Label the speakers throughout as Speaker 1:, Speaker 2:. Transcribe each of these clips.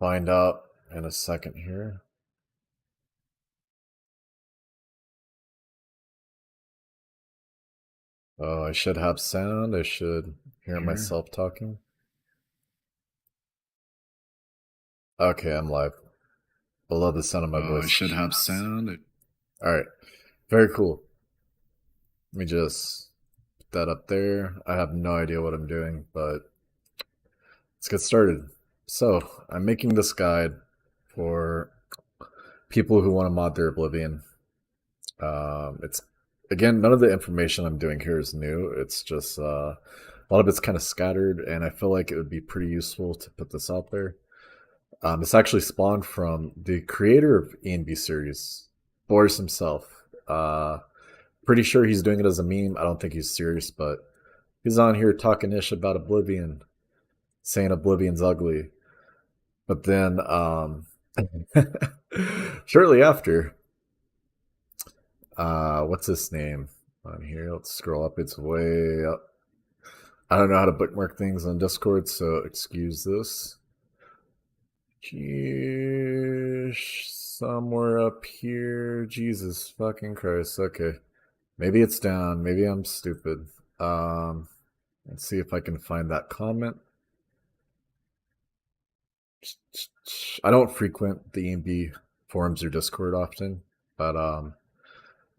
Speaker 1: find out in a second here. Oh, I should have sound. I should hear myself talking. Okay, I'm live. Below the sound of my voice.
Speaker 2: I should have sound.
Speaker 1: Alright, very cool. Let me just put that up there. I have no idea what I'm doing, but let's get started. So, I'm making this guide for people who want to mod their Oblivion. It's again, none of the information I'm doing here is new. It's just a lot of it's kind of scattered, and I feel like it would be pretty useful to put this out there. It's actually spawned from the creator of E&B series, Boris himself. Pretty sure he's doing it as a meme. I don't think he's serious, but he's on here talking ish about Oblivion, saying Oblivion's ugly. But then, shortly after, what's his name on here? Let's scroll up. It's way up. I don't know how to bookmark things on Discord, so excuse this. Somewhere up here. Jesus fucking Christ. Okay. Maybe it's down. Maybe I'm stupid. Let's see if I can find that comment. I don't frequent the EMB forums or Discord often, but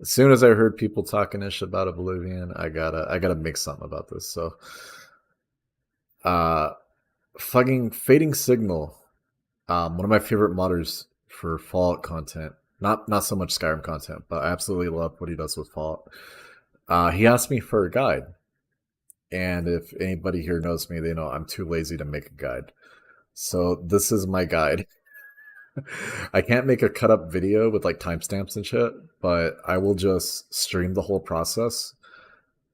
Speaker 1: as soon as I heard people talking ish about Oblivion, I gotta make something about this. So fucking Fading Signal, one of my favorite modders for Fallout content. Not so much Skyrim content, but I absolutely love what he does with Fallout. He asked me for a guide. And if anybody here knows me, they know I'm too lazy to make a guide. So this is my guide. I can't make a cut up video with like timestamps and shit, but I will just stream the whole process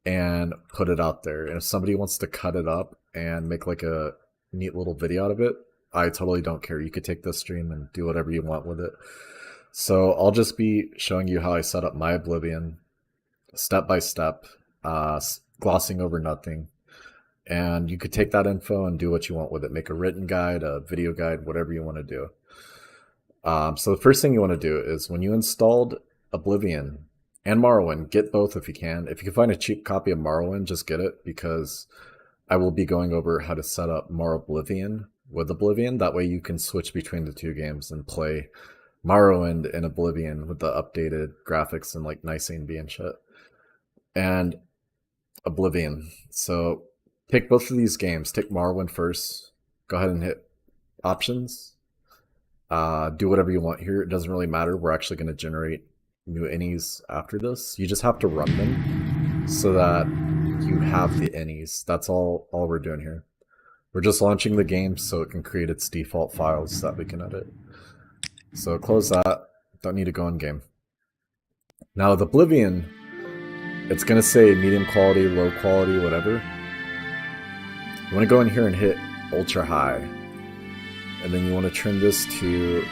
Speaker 1: and put it out there. And if somebody wants to cut it up and make like a neat little video out of it, I totally don't care. You could take this stream and do whatever you want with it. So I'll just be showing you how I set up my Oblivion step by step, glossing over nothing. And you could take that info and do what you want with it. Make a written guide, a video guide, whatever you want to do. So the first thing you want to do is when you installed Oblivion and Morrowind, get both if you can. If you can find a cheap copy of Morrowind, just get it, because I will be going over how to set up more Oblivion with Oblivion. That way you can switch between the two games and play Morrowind and Oblivion with the updated graphics and like nice A&B and shit. And Oblivion. So take both of these games. Take Morrowind first. Go ahead and hit options. Do whatever you want here. It doesn't really matter. We're actually going to generate new innies after this. You just have to run them so that you have the innies. That's all we're doing here. We're just launching the game so it can create its default files that we can edit. So close that. Don't need to go in game. Now with Oblivion, it's going to say medium quality, low quality, whatever. You want to go in here and hit ultra high. And then you want to trim this to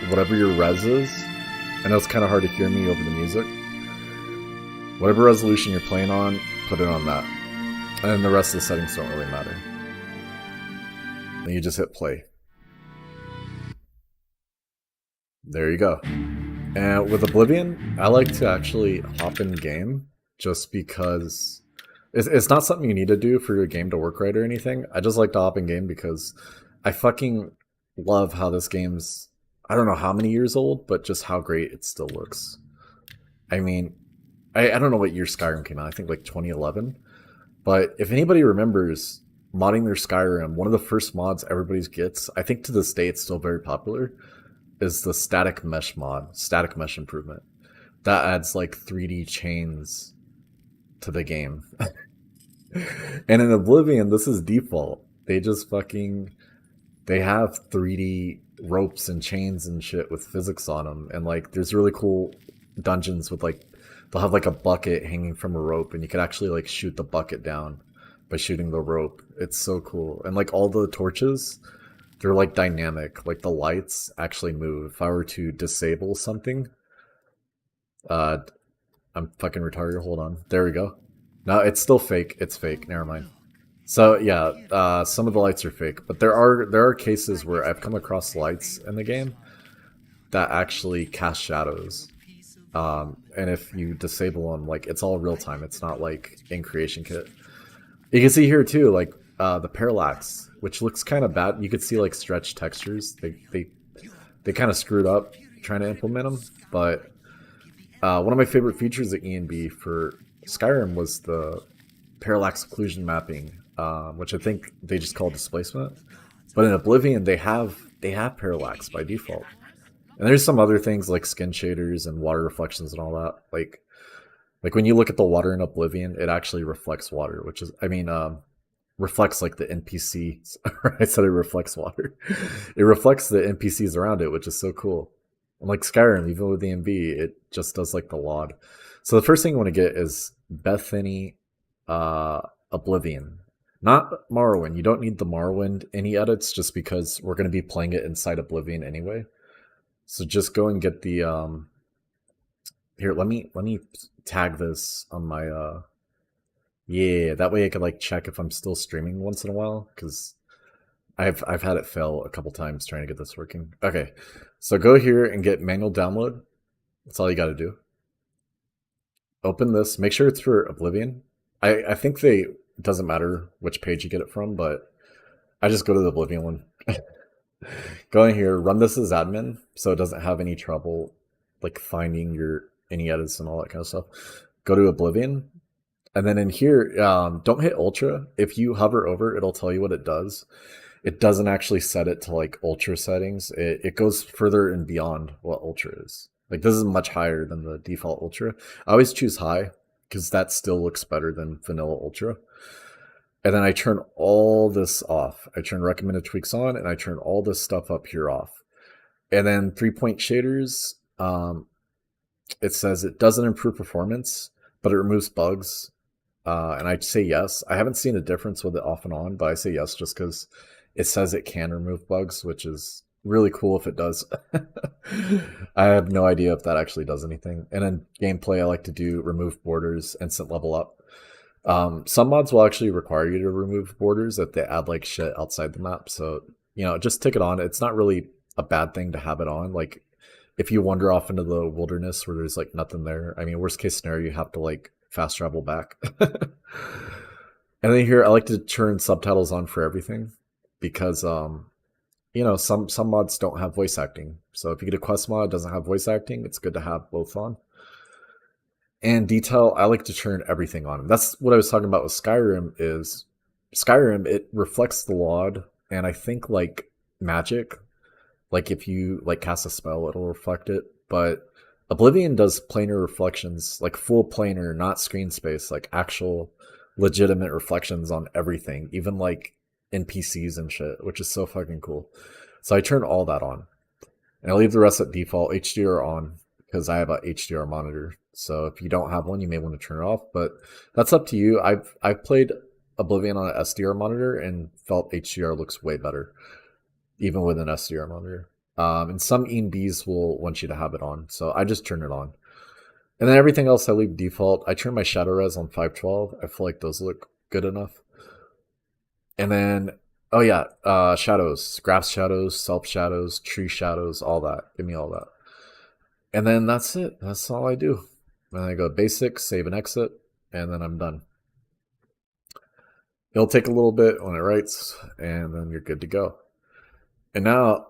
Speaker 1: whatever your res is. I know it's kind of hard to hear me over the music. Whatever resolution you're playing on, put it on that. And then the rest of the settings don't really matter. Then you just hit play. There you go. And with Oblivion, I like to actually hop in game just because it's not something you need to do for your game to work right or anything. I just like to hop in game because I fucking love how this game's, I don't know how many years old, but just how great it still looks. I mean, I don't know what year Skyrim came out. I think like 2011. But if anybody remembers modding their Skyrim, one of the first mods everybody gets, I think to this day it's still very popular, is the static mesh mod, static mesh improvement. That adds like 3D chains to the game. And in Oblivion, this is default. They just fucking, they have 3D ropes and chains and shit with physics on them. And like, there's really cool dungeons with like, they'll have like a bucket hanging from a rope and you can actually like shoot the bucket down by shooting the rope. It's so cool. And like all the torches, they're like dynamic. Like the lights actually move. If I were to disable something, I'm fucking retarded. Hold on. There we go. No, it's still fake. It's fake. Never mind. So yeah, some of the lights are fake, but there are cases where I've come across lights in the game that actually cast shadows. And if you disable them, like it's all real time. It's not like in creation kit. You can see here too, like the parallax, which looks kind of bad. You could see like stretch textures. They kind of screwed up trying to implement them. But one of my favorite features of ENB for Skyrim was the parallax occlusion mapping, which I think they just call displacement. But in Oblivion, they have parallax by default. And there's some other things like skin shaders and water reflections and all that. Like when you look at the water in Oblivion, it actually reflects water, which is, I mean, reflects like the NPC. I said it reflects water. It reflects the NPCs around it, which is so cool. And like Skyrim, even with the MV, it just does like the LOD. So the first thing you want to get is Bethany uh, Oblivion. Not Morrowind. You don't need the Morrowind any edits just because we're going to be playing it inside Oblivion anyway. So just go and get the here, let me tag this on my yeah, that way I can like check if I'm still streaming once in a while cuz I've had it fail a couple times trying to get this working. Okay. So go here and get manual download. That's all you got to do. Open this. Make sure it's for Oblivion. I think it doesn't matter which page you get it from, but I just go to the Oblivion one. Go in here, run this as admin, so it doesn't have any trouble like finding your any edits and all that kind of stuff. Go to Oblivion, and then in here, don't hit Ultra. If you hover over, it'll tell you what it does. It doesn't actually set it to like Ultra settings. It goes further and beyond what Ultra is. Like this is much higher than the default Ultra. I always choose high because that still looks better than vanilla Ultra. And then I turn all this off. I turn recommended tweaks on, and I turn all this stuff up here off. And then 3-point shaders, it says it doesn't improve performance, but it removes bugs. And I say yes. I haven't seen a difference with it off and on, but I say yes just because it says it can remove bugs, which is really cool if it does. I have no idea if that actually does anything. And in gameplay, I like to do remove borders, instant level up. Some mods will actually require you to remove borders if they add like shit outside the map. So, just tick it on. It's not really a bad thing to have it on. Like if you wander off into the wilderness where there's like nothing there, I mean, worst case scenario, you have to like fast travel back. And then here, I like to turn subtitles on for everything because, some mods don't have voice acting. So if you get a quest mod that doesn't have voice acting, it's good to have both on. And detail, I like to turn everything on. That's what I was talking about with Skyrim is Skyrim, it reflects the LOD, and I think like magic, like if you like cast a spell, it'll reflect it. But Oblivion does planar reflections, like full planar, not screen space, like actual legitimate reflections on everything, even like NPCs and shit, which is so fucking cool. So I turn all that on. And I leave the rest at default, HDR on, because I have a HDR monitor. So if you don't have one, you may want to turn it off, but that's up to you. I've played Oblivion on an SDR monitor and felt HDR looks way better, even with an SDR monitor. And some ENBs will want you to have it on, so I just turn it on. And then everything else I leave default. I turn my shadow res on 512. I feel like those look good enough. And then, oh yeah, shadows, grass shadows, self shadows, tree shadows, all that. Give me all that. And then that's it. That's all I do. Then I go basic, save and exit, and then I'm done. It'll take a little bit when it writes, and then you're good to go. And now,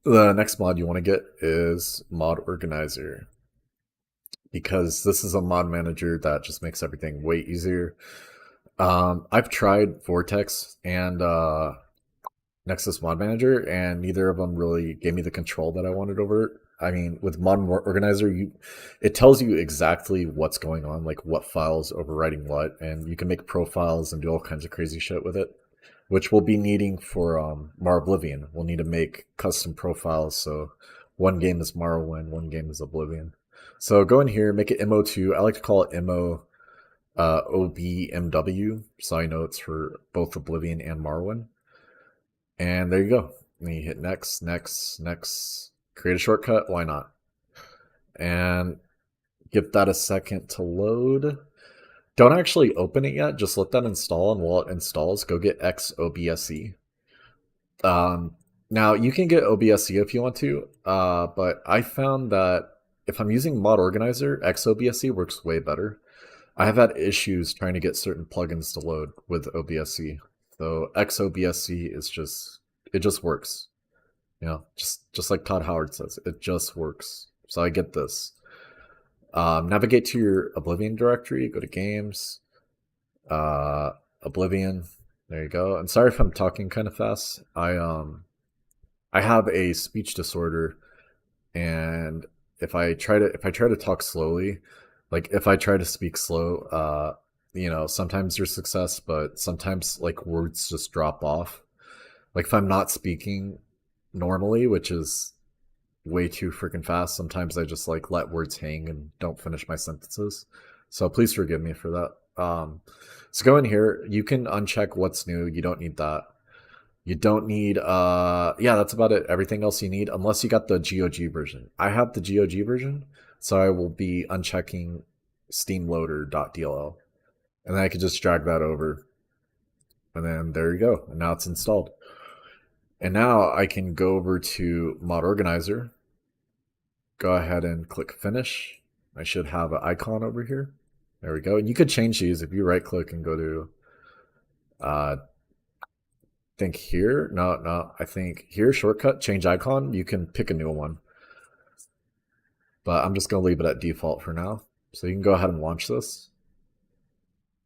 Speaker 1: the next mod you want to get is Mod Organizer, because this is a mod manager that just makes everything way easier. I've tried Vortex and Nexus Mod Manager, and neither of them really gave me the control that I wanted over it. I mean, with Mod Organizer, it tells you exactly what's going on, like what files overwriting what, and you can make profiles and do all kinds of crazy shit with it, which we'll be needing for Oblivion. We'll need to make custom profiles, so one game is Morrowind, one game is Oblivion. So go in here, make it MO2. I like to call it MO OBMW, so I know it's for both Oblivion and Morrowind. And there you go. And you hit next, next, next. Create a shortcut, why not? And give that a second to load. Don't actually open it yet. Just let that install, and while it installs, go get XOBSE. Um, Now you can get OBSE if you want to, but I found that if I'm using Mod Organizer, XOBSE works way better. I have had issues trying to get certain plugins to load with OBSE. So XOBSE is just it just works. You know, just like Todd Howard says, it just works. So I get this. Navigate to your Oblivion directory. Go to Games, uh, Oblivion. There you go. And sorry if I'm talking kind of fast. I have a speech disorder, and if I try to talk slowly, like if I try to speak slow, sometimes there's success, but sometimes like words just drop off. Like if I'm not speaking normally, which is way too freaking fast, sometimes I just like let words hang and don't finish my sentences. So please forgive me for that. So go in here. You can uncheck what's new. You don't need that. You don't need yeah, that's about it. Everything else you need, unless you got the GOG version. I have the GOG version, so I will be unchecking steamloader.dll. And then I can just drag that over. And then there you go. And now it's installed. And now I can go over to Mod Organizer. Go ahead and click Finish. I should have an icon over here. There we go. And you could change these if you right click and go to think here. No, I think here, shortcut, change icon. You can pick a new one. But I'm just going to leave it at default for now. So you can go ahead and launch this.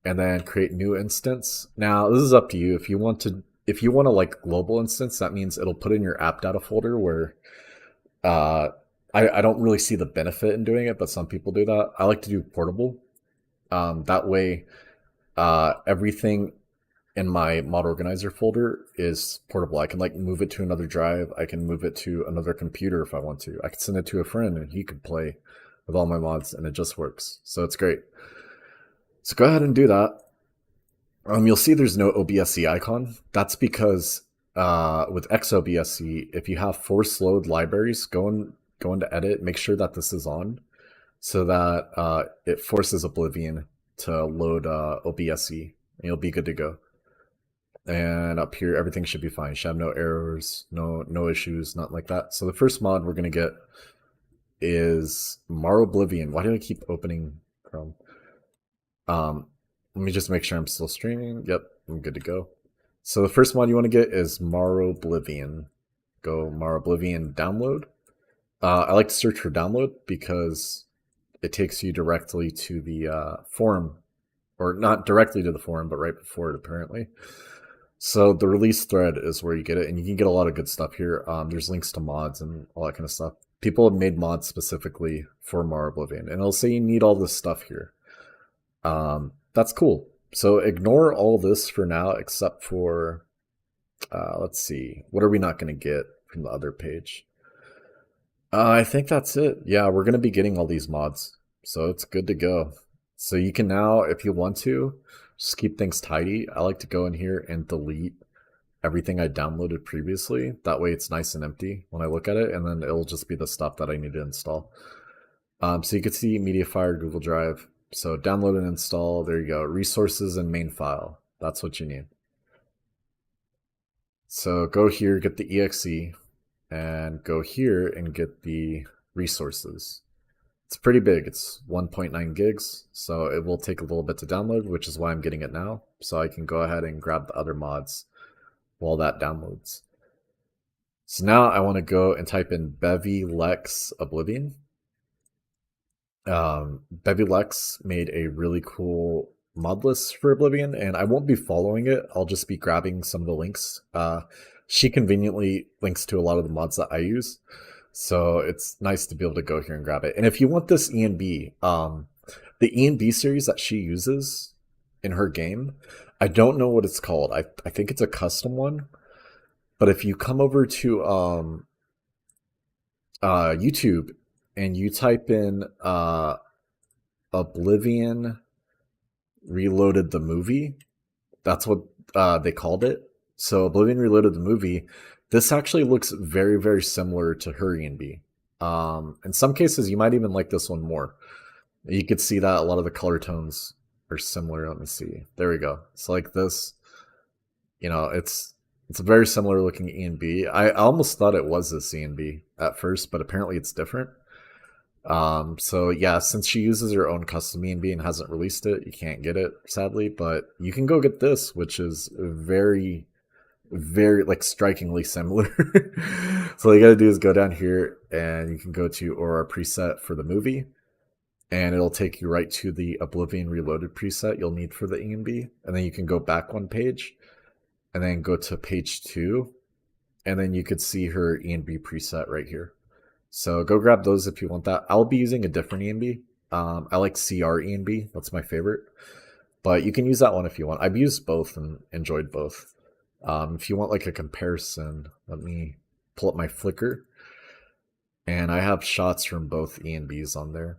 Speaker 1: And then create new instance. Now, this is up to you. If you want to like global instance, that means it'll put in your app data folder where I don't really see the benefit in doing it, but some people do that. I like to do portable. That way, everything in my Mod Organizer folder is portable. I can like move it to another drive. I can move it to another computer if I want to. I can send it to a friend and he could play with all my mods, and it just works. So it's great. So go ahead and do that. You'll see there's no OBSE icon. That's because with XOBSE, if you have force load libraries, go into edit, make sure that this is on, so that it forces Oblivion to load OBSE, and you'll be good to go. And up here, everything should be fine. Should have no errors, no issues, nothing like that. So the first mod we're gonna get is Oblivion. Why do I keep opening Chrome? Let me just make sure I'm still streaming. Yep, I'm good to go. So the first mod you want to get is Oblivion. Go Oblivion download. I like to search for download because it takes you directly to the forum, or not directly to the forum, but right before it apparently. So the release thread is where you get it, and you can get a lot of good stuff here. There's links to mods and all that kind of stuff. People have made mods specifically for Oblivion, and it'll say you need all this stuff here. That's cool. So ignore all this for now, except for, let's see, what are we not going to get from the other page? I think that's it. Yeah, we're going to be getting all these mods, so it's good to go. So you can now, if you want to, just keep things tidy. I like to go in here and delete everything I downloaded previously. That way it's nice and empty when I look at it, and then it'll just be the stuff that I need to install. So you can see Mediafire, Google Drive. So download and install, there you go. Resources and main file. That's what you need. So go here, get the exe, and go here and get the resources. It's pretty big. It's 1.9 gigs, so it will take a little bit to download, which is why I'm getting it now. So I can go ahead and grab the other mods while that downloads. So now I want to go and type in Bevilex Oblivion. Bevilex made a really cool mod list for Oblivion, and I won't be following it. I'll just be grabbing some of the links. She conveniently links to a lot of the mods that I use, so it's nice to be able to go here and grab it. And if you want this ENB, the ENB series that she uses in her game, I don't know what it's called. I think it's a custom one, but if you come over to YouTube and you type in Oblivion Reloaded the movie, that's what they called it. So Oblivion Reloaded the movie, this actually looks very, very similar to her ENB. In some cases, you might even like this one more. You could see that a lot of the color tones are similar. Let me see. There we go. So like this, it's a very similar looking E and B. I almost thought it was a C and B at first, but apparently it's different. So yeah, since she uses her own custom E and B and hasn't released it, you can't get it sadly. But you can go get this, which is very, very like strikingly similar. So all you gotta do is go down here and you can go to Aurora preset for the movie, and it'll take you right to the Oblivion Reloaded preset you'll need for the E and B, and then you can go back one page and then go to page 2, and then you could see her E and B preset right here. So go grab those if you want that. I'll be using a different E and B. I like CR E and B. That's my favorite. But you can use that one if you want. I've used both and enjoyed both. If you want like a comparison, let me pull up my Flickr. And I have shots from both E and Bs on there.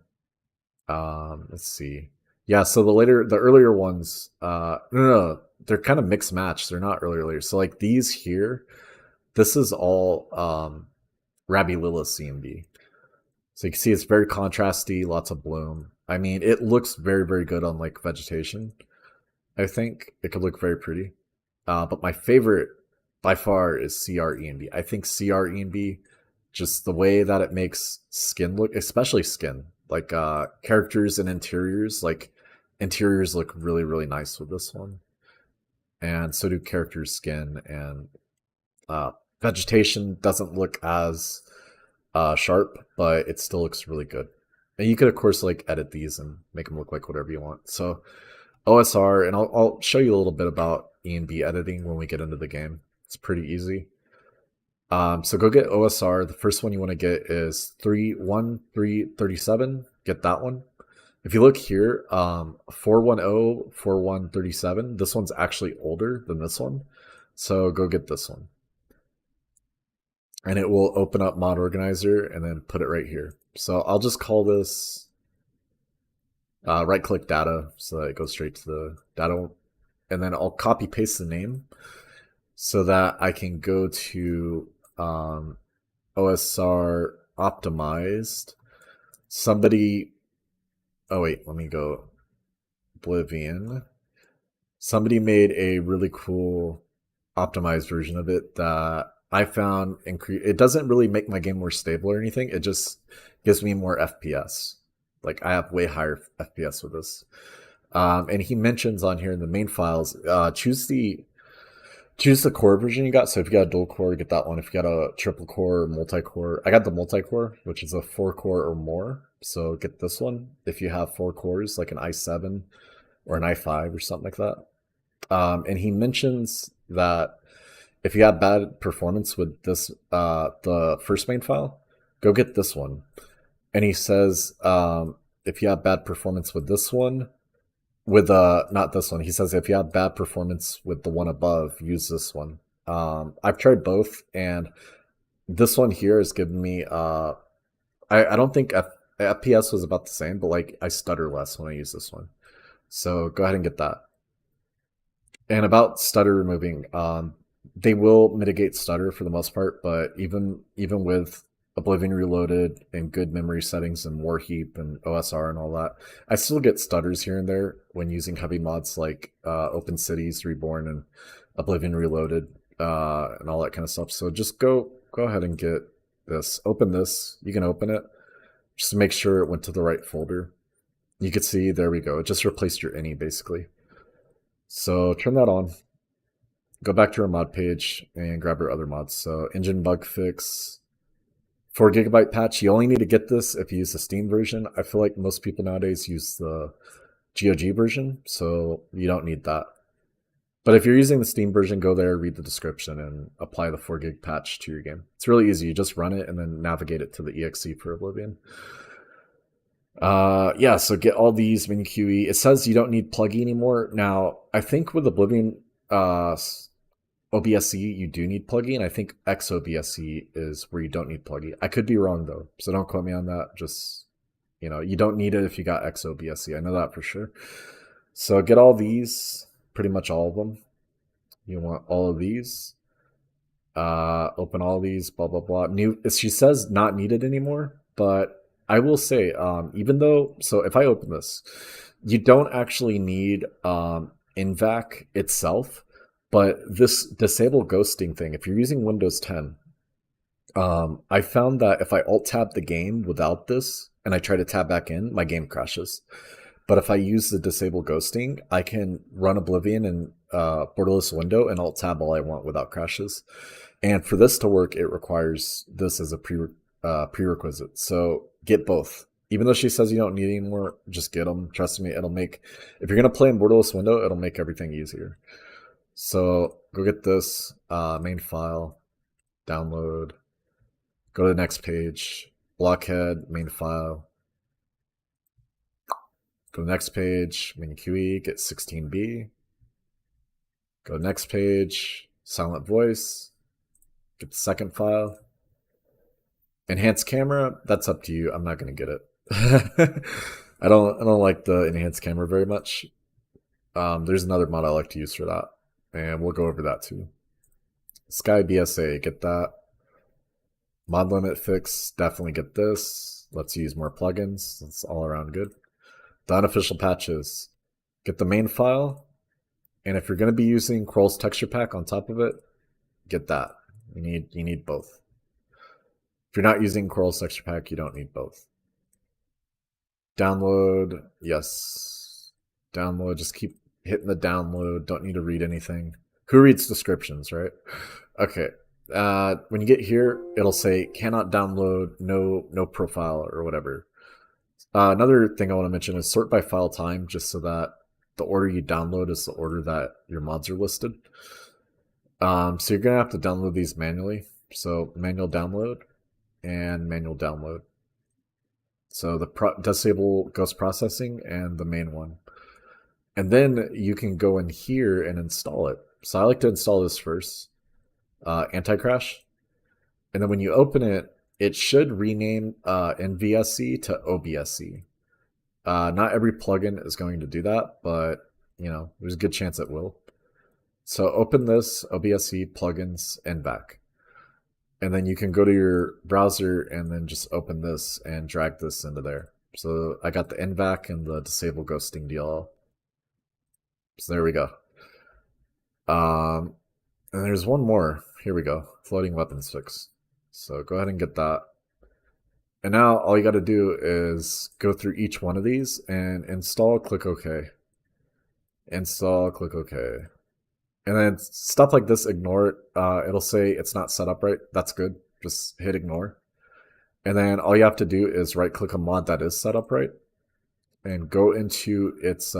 Speaker 1: Let's see. Yeah, so the earlier ones, no, they're kind of mixed match. They're not earlier. So like these here, this is all Rabbi Lilith C and B. So you can see it's very contrasty, lots of bloom. I mean, it looks very, very good on like vegetation. I think it could look very pretty. But my favorite by far is CR E and B. I think CR E and B, just the way that it makes skin look, especially skin, like characters and interiors, like interiors look really, really nice with this one. And so do characters' skin, and vegetation doesn't look as sharp, but it still looks really good. And you could, of course, like edit these and make them look like whatever you want. So OSR, and I'll show you a little bit about E and B editing when we get into the game. It's pretty easy. So go get OSR. The first one you want to get is 31337. Get that one. If you look here, 410 4137. This one's actually older than this one. So go get this one. And it will open up Mod Organizer and then put it right here. So I'll just call this right click data so that it goes straight to the data. And then I'll copy paste the name so that I can go to OSR optimized. Oh wait, let me go Oblivion. Somebody made a really cool optimized version of it that I found it doesn't really make my game more stable or anything. It just gives me more FPS. Like I have way higher FPS with this. And he mentions on here in the main files, choose the core version you got. So if you got a dual core, get that one. If you got a triple core or multi-core, I got the multi-core, which is a 4-core or more. So get this one. If you have 4 cores, like an i7 or an i5 or something like that. And he mentions that if you have bad performance with this, the first main file, go get this one. And he says, if you have bad performance with this one, with not this one, he says if you have bad performance with the one above, use this one. I've tried both, and this one here is giving me I don't think FPS was about the same, but like I stutter less when I use this one. So go ahead and get that. And about stutter removing, they will mitigate stutter for the most part, but even with Oblivion Reloaded and good memory settings and Warheap and OSR and all that, I still get stutters here and there when using heavy mods like Open Cities Reborn and Oblivion Reloaded and all that kind of stuff. So just go ahead and get this. Open this. You can open it just to make sure it went to the right folder. You can see, there we go. It just replaced your ini basically. So turn that on. Go back to our mod page and grab our other mods. So engine bug fix, 4GB patch. You only need to get this if you use the Steam version. I feel like most people nowadays use the GOG version, so you don't need that. But if you're using the Steam version, go there, read the description, and apply the 4GB patch to your game. It's really easy. You just run it and then navigate it to the EXE for Oblivion. Yeah, so get all these mini QE. It says you don't need pluggy anymore. Now, I think with Oblivion OBSE, you do need plugin. I think XOBSE is where you don't need plugin. I could be wrong though, so don't quote me on that. Just, you don't need it if you got XOBSE. I know that for sure. So get all these, pretty much all of them. You want all of these. Open all these, blah, blah, blah. New. She says not needed anymore, but I will say, even though, so if I open this, you don't actually need INVAC itself, but this disable ghosting thing, if you're using Windows 10, I found that if I alt tab the game without this and I try to tab back in, my game crashes. But if I use the disable ghosting, I can run Oblivion in borderless window and alt tab all I want without crashes. And for this to work, it requires this as a prerequisite. So get both. Even though she says you don't need any more, just get them. Trust me, it'll make, if you're going to play in borderless window, it'll make everything easier. So go get this main file, download, go to the next page, blockhead, main file, go to the next page, main QE, get 16B, go to the next page, silent voice, get the second file, enhanced camera, that's up to you. I'm not going to get it. I don't like the enhanced camera very much. There's another mod I like to use for that, and we'll go over that too. Sky BSA, get that. Mod limit fix, definitely get this. Let's use more plugins. It's all around good. The unofficial patches, get the main file, and if you're going to be using Kroll's texture pack on top of it, get that. You need both. If you're not using Kroll's texture pack, you don't need both. Download, yes. Download, just keep hitting the download. Don't need to read anything. Who reads descriptions, right? Okay. When you get here, it'll say cannot download, no profile or whatever. Another thing I want to mention is sort by file time, just so that the order you download is the order that your mods are listed. So you're gonna have to download these manually. So manual download and manual download. So the disable ghost processing and the main one. And then you can go in here and install it. So I like to install this first, anti-crash. And then when you open it, it should rename NVSC to OBSC. Not every plugin is going to do that, but there's a good chance it will. So open this, OBSC, plugins, and back. And then you can go to your browser and then just open this and drag this into there. So I got the NVAC and the disable ghosting DLL. So there we go. And there's one more. Here we go. Floating weapons fix. So go ahead and get that. And now all you got to do is go through each one of these and install, click OK. Install, click OK. And then stuff like this, ignore it. It'll say it's not set up right. That's good. Just hit ignore. And then all you have to do is right click a mod that is set up right and go into its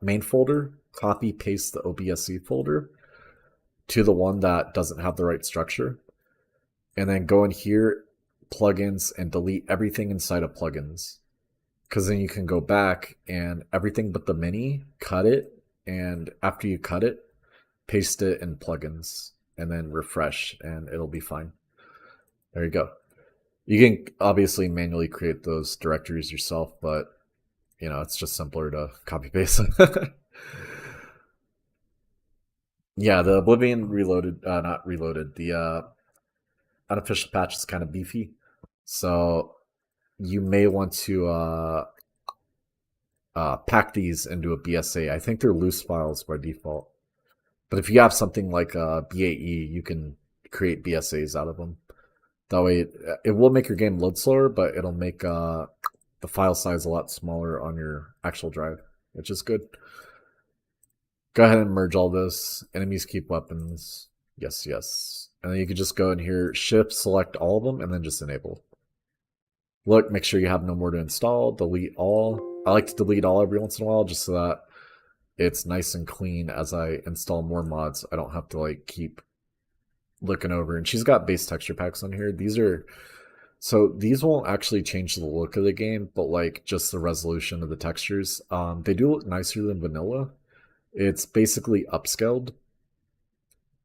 Speaker 1: main folder, copy paste the OBSC folder to the one that doesn't have the right structure. And then go in here, plugins, and delete everything inside of plugins. Because then you can go back and everything but the mini, cut it. And after you cut it, paste it in plugins and then refresh and it'll be fine. There you go. You can obviously manually create those directories yourself, but it's just simpler to copy paste. Yeah, the Oblivion reloaded, not reloaded, the unofficial patch is kind of beefy. So you may want to pack these into a BSA. I think they're loose files by default. But if you have something like BAE, you can create BSAs out of them. That way, it will make your game load slower, but it'll make the file size a lot smaller on your actual drive, which is good. Go ahead and merge all this. Enemies keep weapons. Yes, yes. And then you can just go in here, shift, select all of them, and then just enable. Look, make sure you have no more to install. Delete all. I like to delete all every once in a while just so that it's nice and clean as I install more mods. I don't have to keep looking over. And she's got base texture packs on here. These won't actually change the look of the game, but just the resolution of the textures. They do look nicer than vanilla. It's basically upscaled.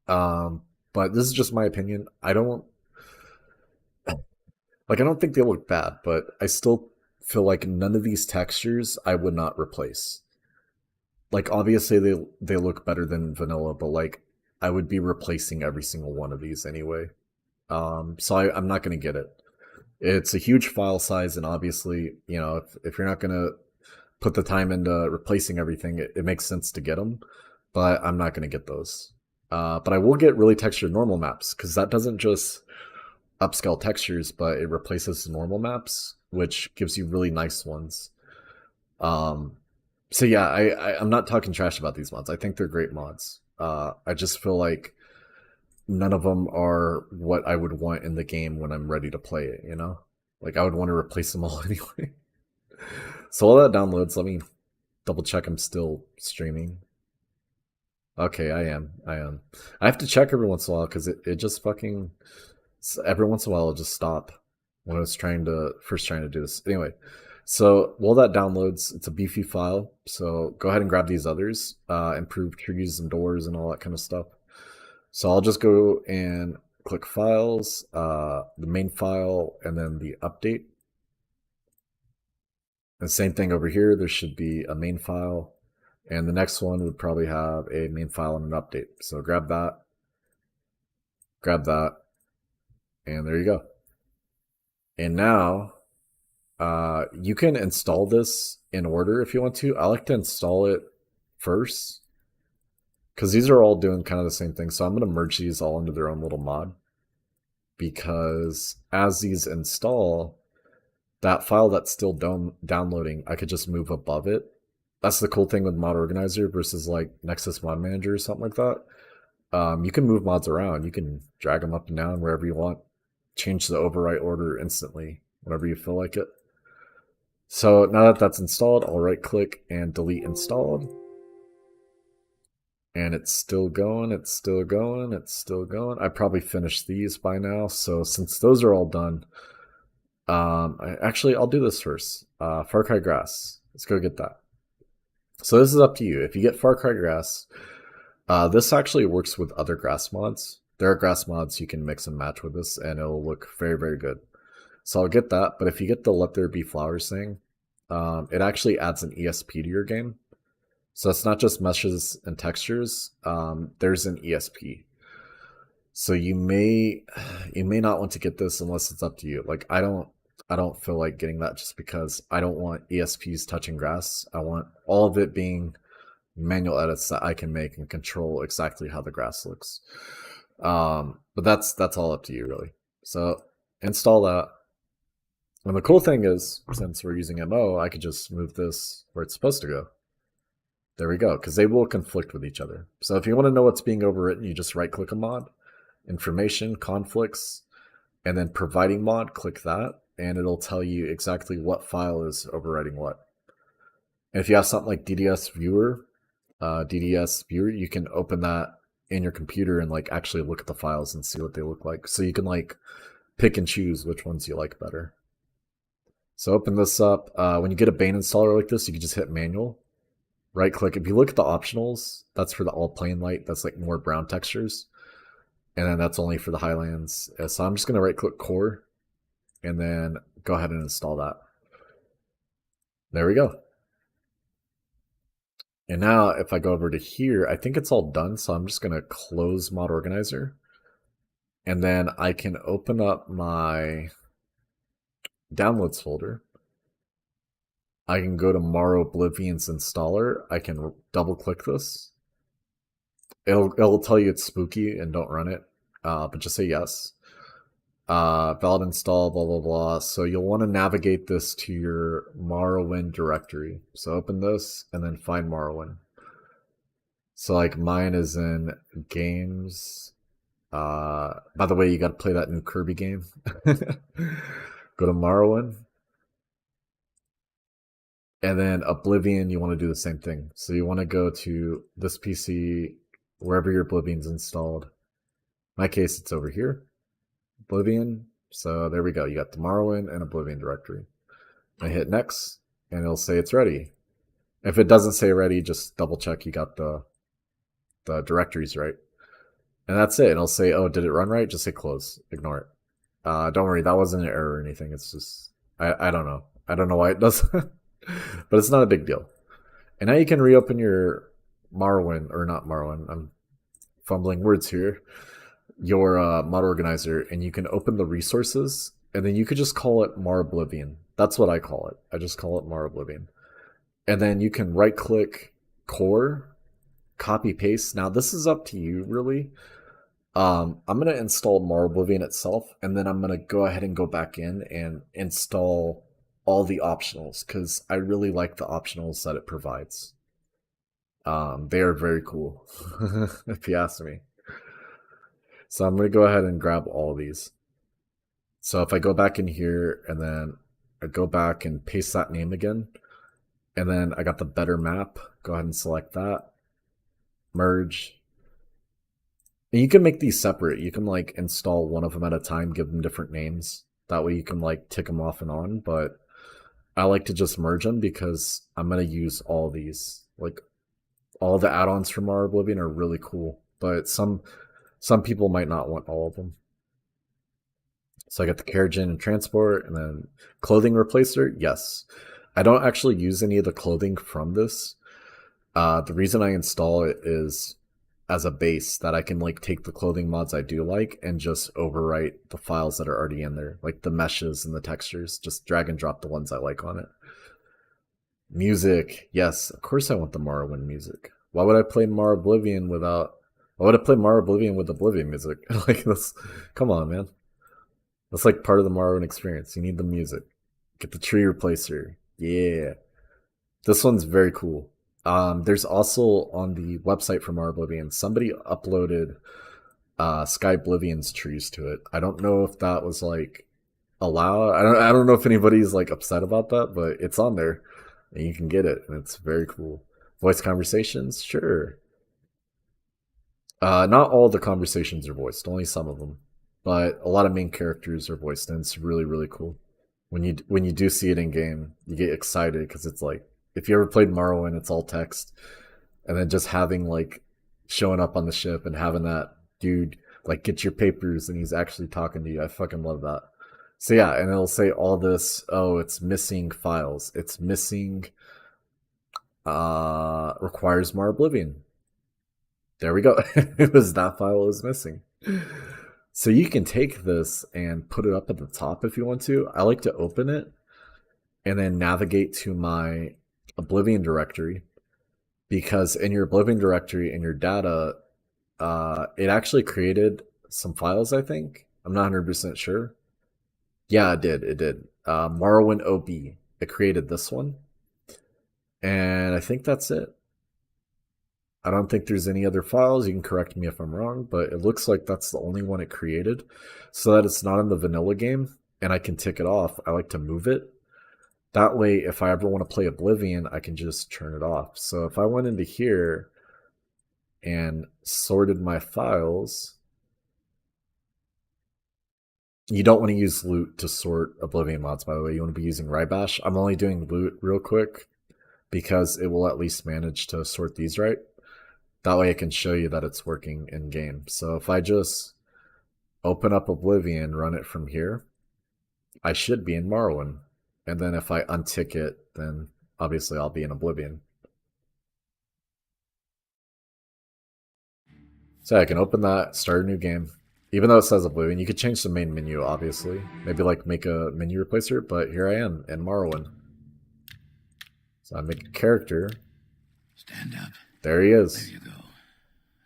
Speaker 1: But this is just my opinion. I don't think they look bad, but I still feel like none of these textures I would not replace. Obviously they look better than vanilla, but I would be replacing every single one of these anyway. So I'm not gonna get it. It's a huge file size, and obviously, if you're not gonna put the time into replacing everything, it makes sense to get them. But I'm not gonna get those. But I will get really textured normal maps because that doesn't just upscale textures, but it replaces the normal maps, which gives you really nice ones. Um, so yeah, I'm not talking trash about these mods. I think they're great mods. I just feel like none of them are what I would want in the game when I'm ready to play it. Like I would want to replace them all anyway. So while that downloads, let me double check I'm still streaming. Okay, I am. I am. I have to check every once in a while because it just fucking every once in a while it'll just stop when I was first trying to do this. Anyway, so while that downloads, it's a beefy file. So go ahead and grab these others, improve trees and doors and all that kind of stuff. So I'll just go and click files, the main file, and then the update. And same thing over here. There should be a main file, and the next one would probably have a main file and an update. So grab that, and there you go. And now you can install this in order if you want to. I like to install it first because these are all doing kind of the same thing. So I'm going to merge these all into their own little mod because as these install, that file that's still downloading, I could just move above it. That's the cool thing with Mod Organizer versus like Nexus Mod Manager or something like that. You can move mods around. You can drag them up and down wherever you want. Change the overwrite order instantly whenever you feel like it. So now that that's installed, I'll right click and delete installed. And it's still going, it's still going, it's still going. I probably finished these by now. So since those are all done, I'll do this first. Far Cry Grass. Let's go get that. So this is up to you. If you get Far Cry Grass, this actually works with other grass mods. There are grass mods you can mix and match with this, and it'll look very, very good. So I'll get that. But if you get the Let There Be Flowers thing, it actually adds an ESP to your game. So it's not just meshes and textures. There's an ESP. So you may not want to get this unless it's up to you. Like I don't feel like getting that just because I don't want ESPs touching grass. I want all of it being manual edits that I can make and control exactly how the grass looks. But that's all up to you really. So install that. And the cool thing is, since we're using MO, I could just move this where it's supposed to go. There we go, because they will conflict with each other. So if you want to know what's being overwritten, you just right click a mod, information, conflicts, and then providing mod, click that, and it'll tell you exactly what file is overwriting what. And if you have something like DDS Viewer, you can open that in your computer and like actually look at the files and see what they look like. So you can like pick and choose which ones you like better. So open this up. When you get a Bane installer like this, you can just hit manual. Right click. If you look at the optionals, that's for the all plain light. That's like more brown textures. And then that's only for the highlands. So I'm just going to right click core and then go ahead and install that. There we go. And now if I go over to here, I think it's all done. So I'm just going to close Mod Organizer. And then I can open up my downloads folder. I can go to Oblivion's installer. I can double click this. It'll tell you it's spooky and don't run it, but just say yes. Valid install, blah, blah, blah. So you'll want to navigate this to your Morrowind directory. So open this and then find Morrowind. So like mine is in games. By the way, you got to play that new Kirby game. Go to Morrowind. And then Oblivion, you want to do the same thing. So you want to go to this PC, wherever your Oblivion's installed. In my case, it's over here. Oblivion. So there we go. You got the Morrowind and Oblivion directory. I hit next, and it'll say it's ready. If it doesn't say ready, just double check you got the directories right. And that's it. It'll say, oh, did it run right? Just say close. Ignore it. Don't worry, that wasn't an error or anything. It's just, I don't know. I don't know why it does but it's not a big deal. And now you can reopen your Morrowind, or not Morrowind, I'm fumbling words here, your mod organizer, and you can open the resources, and then you could just call it Mar Oblivion. That's what I call it. I just call it Mar Oblivion. And then you can right click core, copy paste. Now this is up to you really. I'm gonna install Mar Oblivion itself, and then I'm gonna go ahead and go back in and install all the optionals because I really like the optionals that it provides. They are very cool, if you ask me. So I'm gonna go ahead and grab all these. So if I go back in here and then I go back and paste that name again, and then I got the better map, go ahead and select that, merge. And you can make these separate. You can like install one of them at a time, give them different names. That way you can like tick them off and on, but I like to just merge them because I'm going to use all these. Like all the add-ons from our Oblivion are really cool, but some people might not want all of them. So I got the carriage in and transport, and then clothing replacer. Yes, I don't actually use any of the clothing from this. The reason I install it is as a base that I can like take the clothing mods I do like and just overwrite the files that are already in there, like the meshes and the textures. Just drag and drop the ones I like on it. Music, yes, of course I want the Morrowind music. Why would I play Mar Oblivion without? Why would I play Mar Oblivion with Oblivion music? Like this, come on, man. That's like part of the Morrowind experience. You need the music. Get the tree replacer. Yeah. This one's very cool. There's also on the website from Mar Oblivion, somebody uploaded Sky Oblivion's trees to it. I don't know if that was like allowed. I don't know if anybody's like upset about that, but it's on there and you can get it, and it's very cool. Voice conversations, sure. Not all the conversations are voiced, only some of them. But a lot of main characters are voiced, and it's really really cool. When you do see it in game, you get excited because it's like if you ever played Morrowind, it's all text, and then just having like showing up on the ship and having that dude like get your papers and he's actually talking to you. I fucking love that. So yeah, and it'll say all this. Oh, it's missing files. It's missing. Requires more Oblivion. There we go. It was that file was missing. So you can take this and put it up at the top if you want to. I like to open it and then navigate to my Oblivion directory, because in your Oblivion directory in your data, it actually created some files, I think. I'm not 100% sure. Yeah, it did. It did. Morrowind OB. It created this one. And I think that's it. I don't think there's any other files. You can correct me if I'm wrong, but it looks like that's the only one it created, so that it's not in the vanilla game and I can tick it off. I like to move it. That way, if I ever want to play Oblivion, I can just turn it off. So if I went into here and sorted my files, you don't want to use loot to sort Oblivion mods, by the way. You want to be using Rybash. I'm only doing loot real quick because it will at least manage to sort these right. That way I can show you that it's working in game. So if I just open up Oblivion, run it from here, I should be in Morrowind. And then if I untick it, then obviously I'll be in Oblivion. So I can open that, start a new game. Even though it says Oblivion, you could change the main menu, obviously. Maybe like make a menu replacer, but here I am in Morrowind. So I make a character.
Speaker 2: Stand up.
Speaker 1: There he is.
Speaker 2: There you go.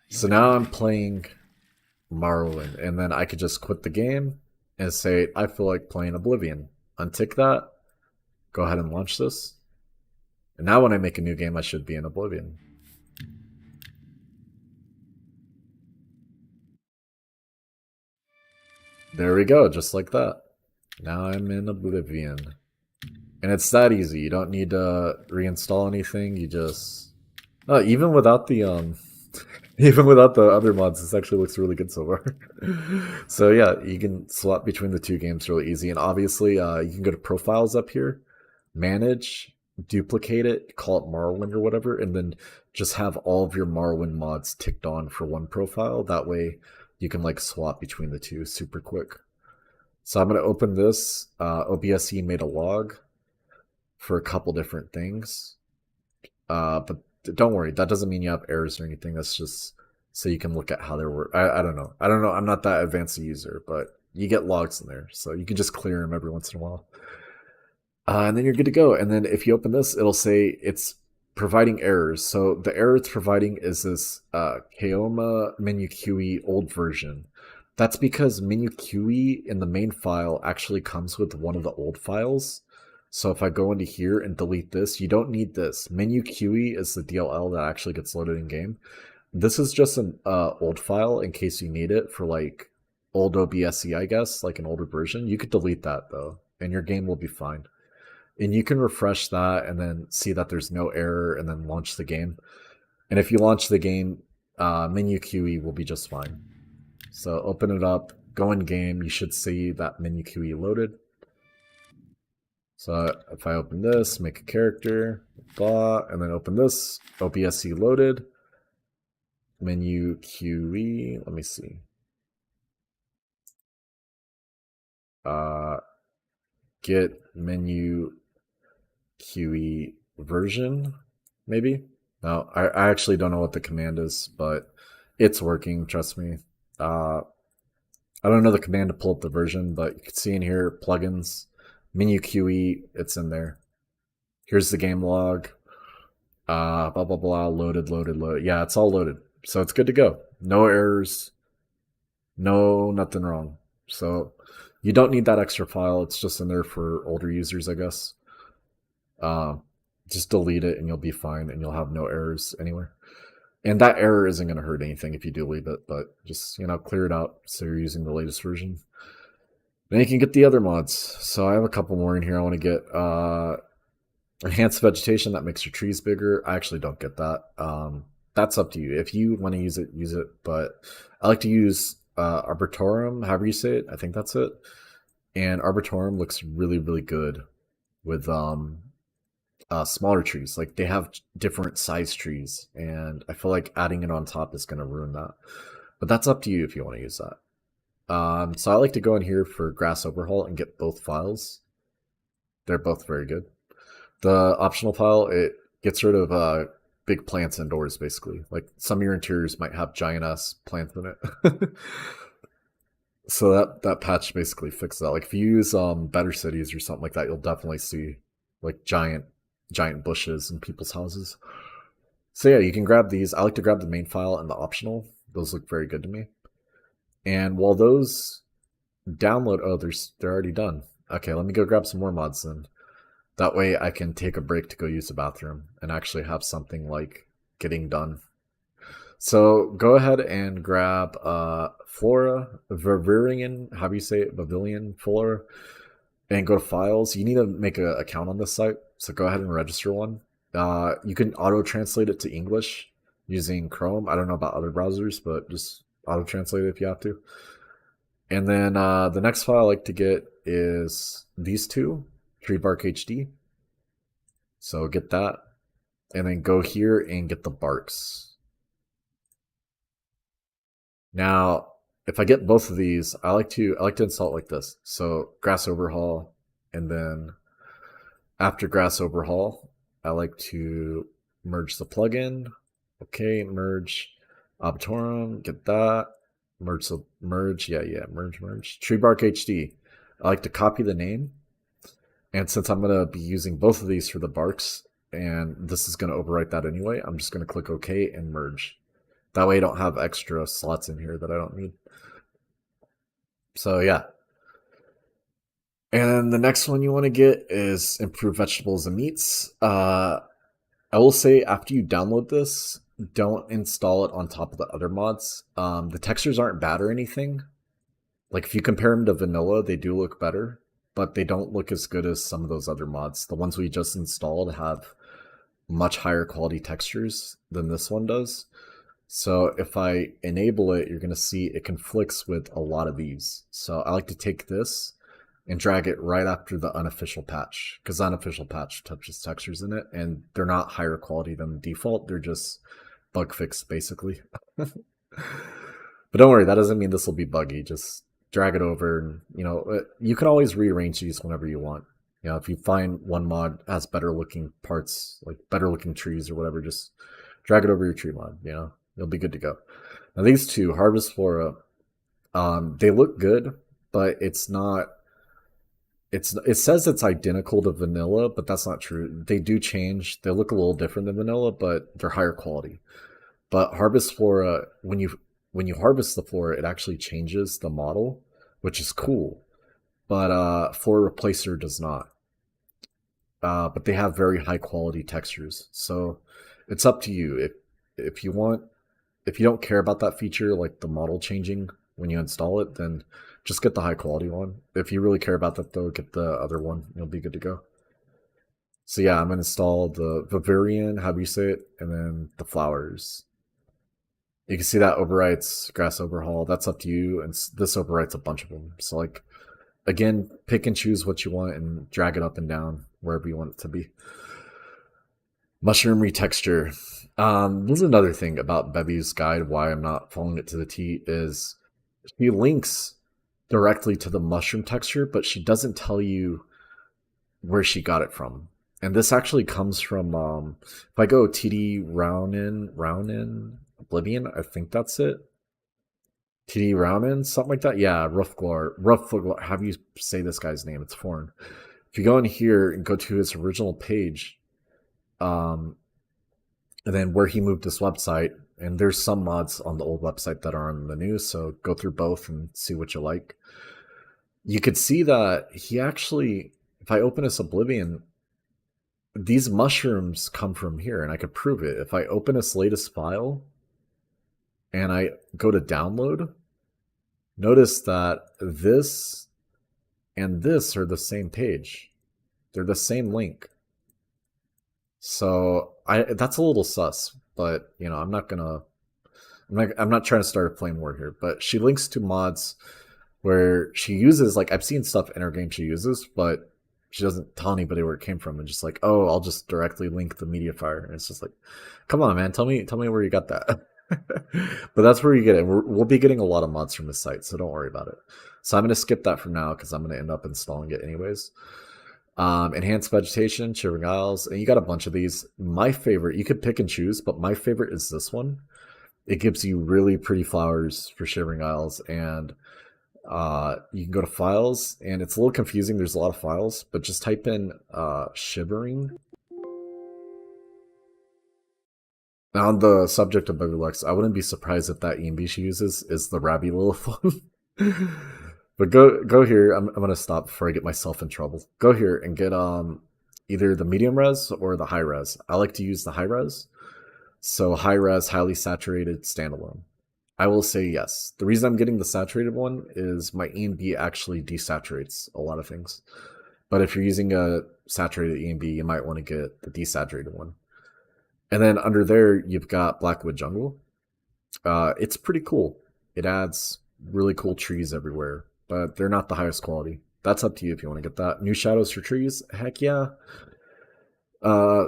Speaker 1: So now I'm playing Morrowind, and then I could just quit the game and say, I feel like playing Oblivion. Untick that. Go ahead and launch this. And now when I make a new game, I should be in Oblivion. There we go, just like that. Now I'm in Oblivion. And it's that easy. You don't need to reinstall anything. You just... even without the even without the other mods, this actually looks really good so far. So yeah, you can swap between the two games really easy. And obviously, you can go to profiles up here, manage, duplicate it, call it Morrowind or whatever, and then just have all of your Morrowind mods ticked on for one profile. That way you can like swap between the two super quick. So I'm going to open this. OBSE made a log for a couple different things. But don't worry, that doesn't mean you have errors or anything. That's just so you can look at how they work. I don't know. I'm not that advanced a user, but You get logs in there, so you can just clear them every once in a while. And then you're good to go. And then if you open this, it'll say it's providing errors. So the error it's providing is this Kaoma menu QE old version. That's because menu QE in the main file actually comes with one of the old files. So if I go into here and delete this, you don't need this. Menu QE is the DLL that actually gets loaded in game. This is just an old file in case you need it for like old OBSE, I guess, like an older version. You could delete that though, and your game will be fine. And you can refresh that and then see that there's no error and then launch the game. And if you launch the game, menu QE will be just fine. So open it up, go in game, you should see that menu QE loaded. So if I open this, make a character, blah, and then open this, OBSE loaded, menu QE, let me see. Get menu QE version, maybe? No, I actually don't know what the command is, but it's working, trust me. I don't know the command to pull up the version, but you can see in here, plugins, menu QE, it's in there. Here's the game log, blah, blah, blah, loaded. Yeah, it's all loaded. So it's good to go. No errors, no nothing wrong. So you don't need that extra file. It's just in there for older users, I guess. Just delete it and you'll be fine and you'll have no errors anywhere. And that error isn't going to hurt anything if you do leave it, but just, clear it out so you're using the latest version. Then you can get the other mods. So I have a couple more in here. I want to get enhanced vegetation that makes your trees bigger. I actually don't get that. That's up to you. If you want to use it, use it. But I like to use Arboretum, however you say it. I think that's it. And Arboretum looks really, really good with smaller trees. Like they have different size trees, and I feel like adding it on top is going to ruin that. But that's up to you if you want to use that. So I like to go in here for grass overhaul and get both files. They're both very good. The optional file, it gets rid of big plants indoors, basically. Like some of your interiors might have giant ass plants in it. So that patch basically fixes that. Like if you use Better Cities or something like that, you'll definitely see like giant bushes in people's houses. So yeah, you can grab these. I like to grab the main file and the optional. Those look very good to me. And while those download, oh, they're already done. Okay, let me go grab some more mods then. That way I can take a break to go use the bathroom and actually have something like getting done. So go ahead and grab Flora, Vivirion, how do you say it? Pavilion, Flora, and go to files. You need to make an account on this site, so go ahead and register one. You can auto-translate it to English using Chrome. I don't know about other browsers, but just auto-translate it if you have to. And then the next file I like to get is these two, Tree Bark HD. So get that, and then go here and get the barks. Now, if I get both of these, I like to install it like this. So grass overhaul, and then after grass overhaul, I like to merge the plugin. Okay, merge Obitorum, get that. Merge, merge. Tree Bark HD. I like to copy the name. And since I'm going to be using both of these for the barks, and this is going to overwrite that anyway, I'm just going to click OK and merge. That way I don't have extra slots in here that I don't need. So yeah. And the next one you want to get is improve vegetables and meats. I will say after you download this, don't install it on top of the other mods. The textures aren't bad or anything. Like if you compare them to vanilla, they do look better, but they don't look as good as some of those other mods. The ones we just installed have much higher quality textures than this one does. So if I enable it, you're going to see it conflicts with a lot of these. So I like to take this and drag it right after the unofficial patch, because the unofficial patch touches textures in it, and they're not higher quality than the default. They're just bug fixed, basically. But don't worry, that doesn't mean this will be buggy. Just drag it over, and you can always rearrange these whenever you want. If you find one mod has better looking parts, like better looking trees or whatever, just drag it over your tree mod. You'll be good to go. Now these two, Harvest Flora, they look good, but it's not. It says it's identical to vanilla, but that's not true. They do change. They look a little different than vanilla, but they're higher quality. But harvest flora, when you harvest the flora, it actually changes the model, which is cool. But flora replacer does not. But they have very high quality textures, so it's up to you. If you want, if you don't care about that feature, like the model changing when you install it, then just get the high quality one. If you really care about that, though, get the other one. You'll be good to go. So yeah, I'm gonna install the Bavarian, how do you say it, and then the flowers. You can see that overwrites grass overhaul. That's up to you, and this overwrites a bunch of them. So like, again, pick and choose what you want and drag it up and down wherever you want it to be. Mushroom retexture. This is another thing about Bevy's guide. Why I'm not following it to the T is she links directly to the mushroom texture, but she doesn't tell you where she got it from. And this actually comes from if I go TD Raunin Oblivion, I think that's it. TD Raunin, something like that. Yeah, Ruffglar. How do you say this guy's name? It's foreign. If you go in here and go to his original page, and then where he moved this website, and there's some mods on the old website that are on the new, so go through both and see what you like. You could see that he actually, if I open this Oblivion, these mushrooms come from here, and I could prove it. If I open this latest file and I go to download, notice that this and this are the same page. They're the same link. So that's a little sus, but you know, I'm not trying to start a flame war here, but she links to mods where she uses, like, I've seen stuff in her game she uses, but she doesn't tell anybody where it came from, and just like, oh, I'll just directly link the Mediafire. And it's just like, come on, man, tell me where you got that. But that's where you get it. We'll be getting a lot of mods from this site, so don't worry about it. So I'm going to skip that for now because I'm going to end up installing it anyways. Enhanced vegetation, Shivering Isles, and you got a bunch of these. My favorite, you could pick and choose, but my favorite is this one. It gives you really pretty flowers for Shivering Isles, and you can go to files, and it's a little confusing. There's a lot of files, but just type in shivering. Now, on the subject of Bebulux, I wouldn't be surprised if that EMB she uses is the Rabby Lilith one. But go here. I'm gonna stop before I get myself in trouble. Go here and get either the medium res or the high res. I like to use the high res. So high res, highly saturated, standalone. I will say yes. The reason I'm getting the saturated one is my EMB actually desaturates a lot of things. But if you're using a saturated EMB, you might want to get the desaturated one. And then under there, you've got Blackwood Jungle. It's pretty cool. It adds really cool trees everywhere, but they're not the highest quality. That's up to you if you want to get that. New shadows for trees? Heck yeah.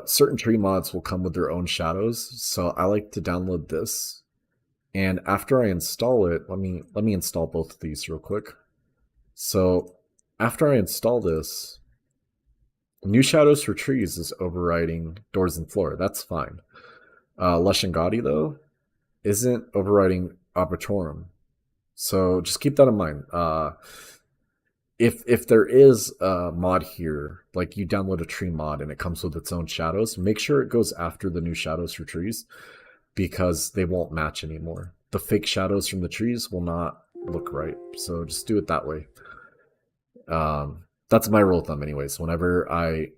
Speaker 1: Certain tree mods will come with their own shadows, so I like to download this. And after I install it, let me install both of these real quick. So after I install this, New Shadows for Trees is overriding Doors and Floor. That's fine. Lush and Gaudy, though, isn't overriding Arbitrorum. So just keep that in mind. If there is a mod here, like you download a tree mod and it comes with its own shadows, make sure it goes after the New Shadows for Trees, because they won't match anymore. The fake shadows from the trees will not look right. So just do it that way. That's my rule of thumb anyways. Whenever I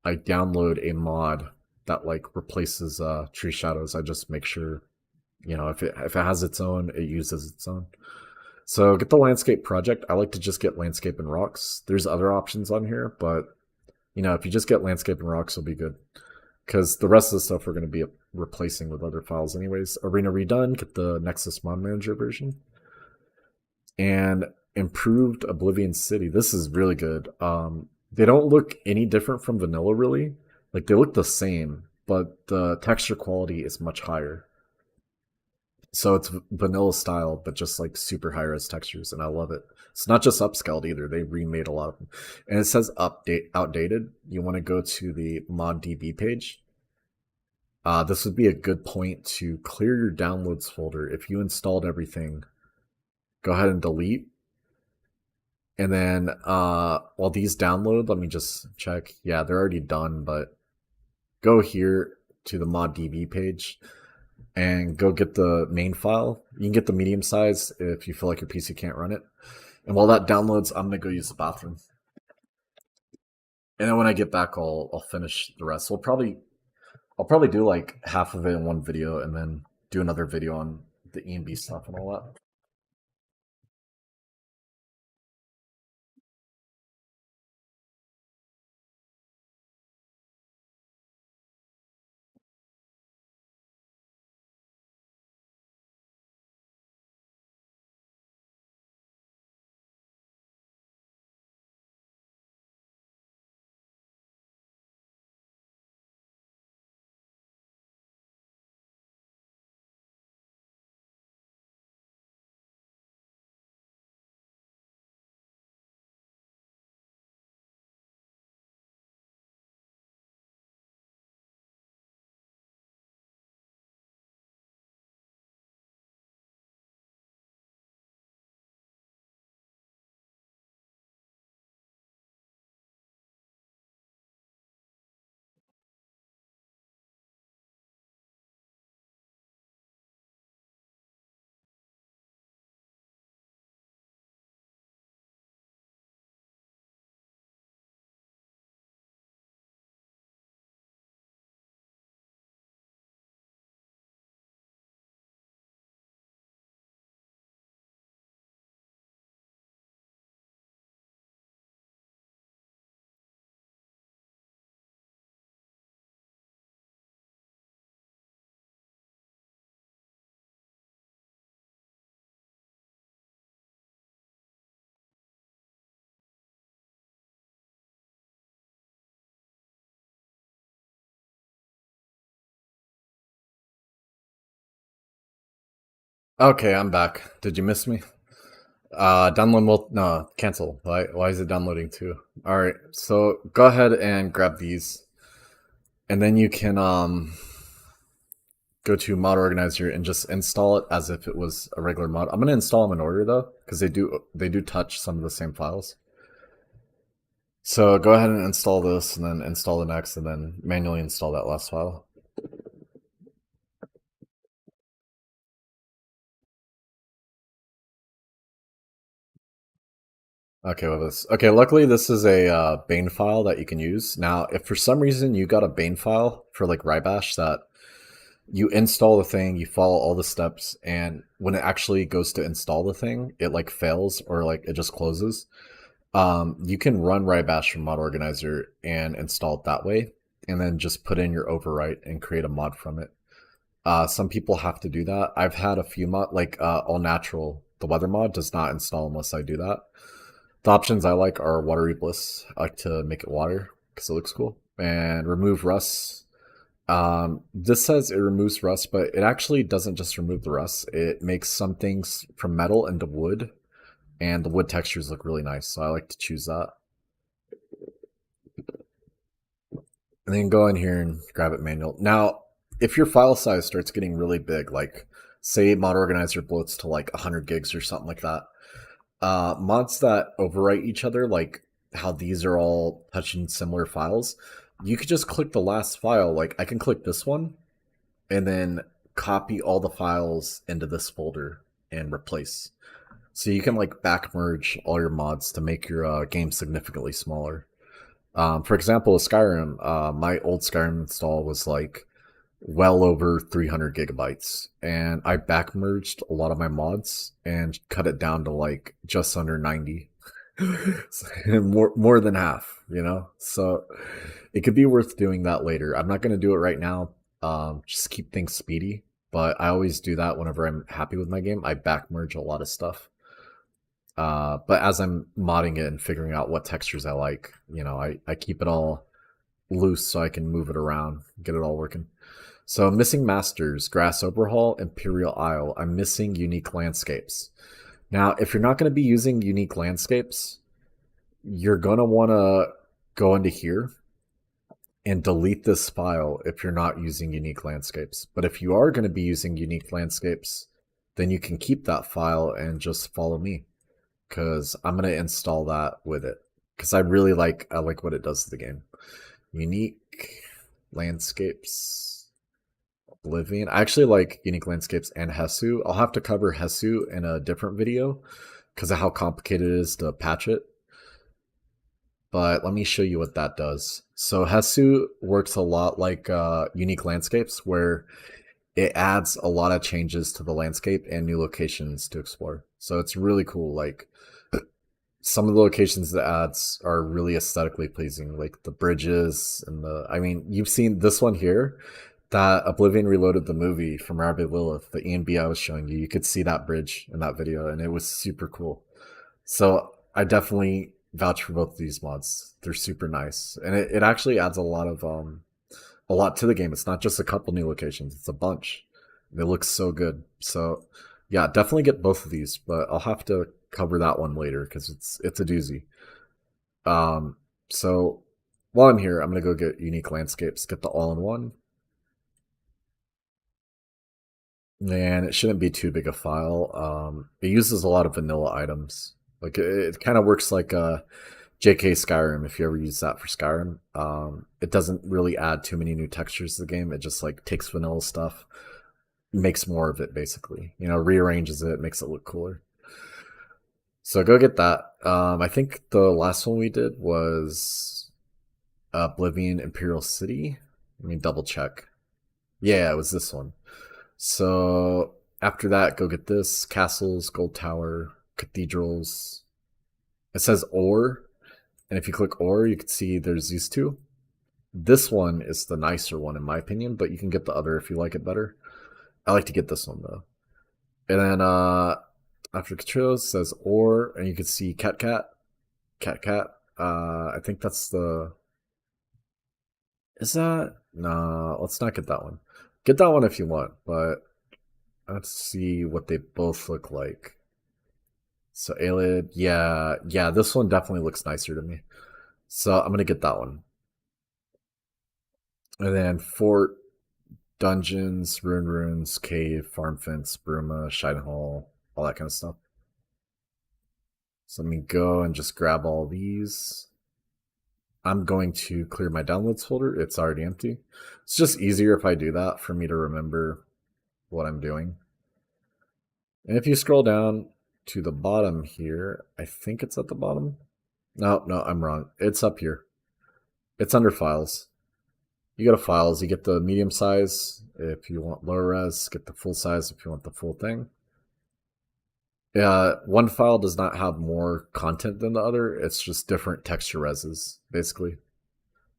Speaker 1: download a mod that like replaces tree shadows, I just make sure, you know, if it has its own, it uses its own. So get the landscape project. I like to just get landscape and rocks. There's other options on here, but you know, if you just get landscape and rocks, you'll be good. Because the rest of the stuff we're going to be replacing with other files anyways. Arena redone, get the Nexus Mod Manager version. And improved Oblivion City. This is really good. They don't look any different from vanilla, really. Like, they look the same, but the texture quality is much higher. So it's vanilla style, but just like super high res textures, and I love it. It's not just upscaled either. They remade a lot of them. And it says outdated. You want to go to the ModDB page. This would be a good point to clear your downloads folder. If you installed everything, go ahead and delete. And then while these download, let me just check. Yeah, they're already done, but go here to the mod DB page and go get the main file. You can get the medium size if you feel like your PC can't run it. And while that downloads, I'm gonna go use the bathroom. And then when I get back, I'll finish the rest. I'll probably do like half of it in one video, and then do another video on the EMB stuff and all that. Okay, I'm back. Did you miss me? Download no, cancel. Why is it downloading too? Alright, so go ahead and grab these. And then you can go to mod organizer and just install it as if it was a regular mod. I'm gonna install them in order though, because they do touch some of the same files. So go ahead and install this, and then install the next, and then manually install that last file. Okay, well this. Okay, luckily this is a Bane file that you can use. Now, if for some reason you got a Bane file for like Rybash that you install the thing, you follow all the steps, and when it actually goes to install the thing, it like fails or like it just closes. You can run Rybash from Mod Organizer and install it that way, and then just put in your overwrite and create a mod from it. Some people have to do that. I've had a few mod like All Natural. The weather mod does not install unless I do that. The options I like are Watery Bliss. I like to make it water because it looks cool. And remove rust. This says it removes rust, but it actually doesn't just remove the rust. It makes some things from metal into wood, and the wood textures look really nice, so I like to choose that. And then go in here and grab it manual. Now, if your file size starts getting really big, like say Mod Organizer bloats to like 100 gigs or something like that, mods that overwrite each other, like how these are all touching similar files, you could just click the last file. Like I can click this one and then copy all the files into this folder and replace. So you can like back merge all your mods to make your game significantly smaller. For example, Skyrim, my old Skyrim install was like well over 300 gigabytes, and I back merged a lot of my mods and cut it down to like just under 90. More than half, you know. So it could be worth doing that later. I'm not going to do it right now. Just keep things speedy, but I always do that whenever I'm happy with my game. I back merge a lot of stuff. But as I'm modding it and figuring out what textures I like, you know, I keep it all loose so I can move it around, get it all working. So missing masters, grass overhaul, Imperial Isle. I'm missing unique landscapes. Now, if you're not going to be using unique landscapes, you're going to want to go into here and delete this file if you're not using unique landscapes. But if you are going to be using unique landscapes, then you can keep that file and just follow me. because I'm gonna install that with it because I like what it does to the game. Unique landscapes, Oblivion. I actually like unique landscapes and Hesu. I'll have to cover Hesu in a different video because of how complicated it is to patch it. But let me show you what that does. So Hesu works a lot like unique landscapes, where it adds a lot of changes to the landscape and new locations to explore. So it's really cool. Like some of the locations that adds are really aesthetically pleasing, like the bridges and the. I mean, you've seen this one here. That Oblivion Reloaded the movie from Rabbi Lilith, the ENB I was showing you. You could see that bridge in that video, and it was super cool. So I definitely vouch for both of these mods. They're super nice, and it actually adds a lot to the game. It's not just a couple new locations; it's a bunch. It looks so good. So yeah, definitely get both of these, but I'll have to cover that one later because it's a doozy. Um, so while I'm here, I'm gonna go get unique landscapes, get the all-in-one, and it shouldn't be too big a file. It uses a lot of vanilla items. Like it kind of works like JK Skyrim, if you ever use that for Skyrim. It doesn't really add too many new textures to the game. It just like takes vanilla stuff, makes more of it basically. You know, rearranges it, makes it look cooler. So go get that. I think the last one we did was Oblivion Imperial City. Let me double check. Yeah, it was this one. So after that, go get this: castles, gold tower, cathedrals. It says ore, and if you click ore, you can see there's these two. This one is the nicer one in my opinion, but you can get the other if you like it better. I like to get this one though. And then after cathedrals says ore, and you can see cat. I think that's the. Is that? Nah, let's not get that one. Get that one if you want, but let's see what they both look like. So Alid, yeah, this one definitely looks nicer to me. So I'm gonna get that one. And then fort, dungeons, ruins, cave, farm fence, Bruma, Shine Hall, all that kind of stuff. So let me go and just grab all these. I'm going to clear my downloads folder. It's already empty. It's just easier if I do that for me to remember what I'm doing. And if you scroll down to the bottom here, I think it's at the bottom. No, I'm wrong. It's up here. It's under files. You go to files, you get the medium size if you want lower res, get the full size if you want the full thing. One file does not have more content than the other. It's just different texture reses, basically.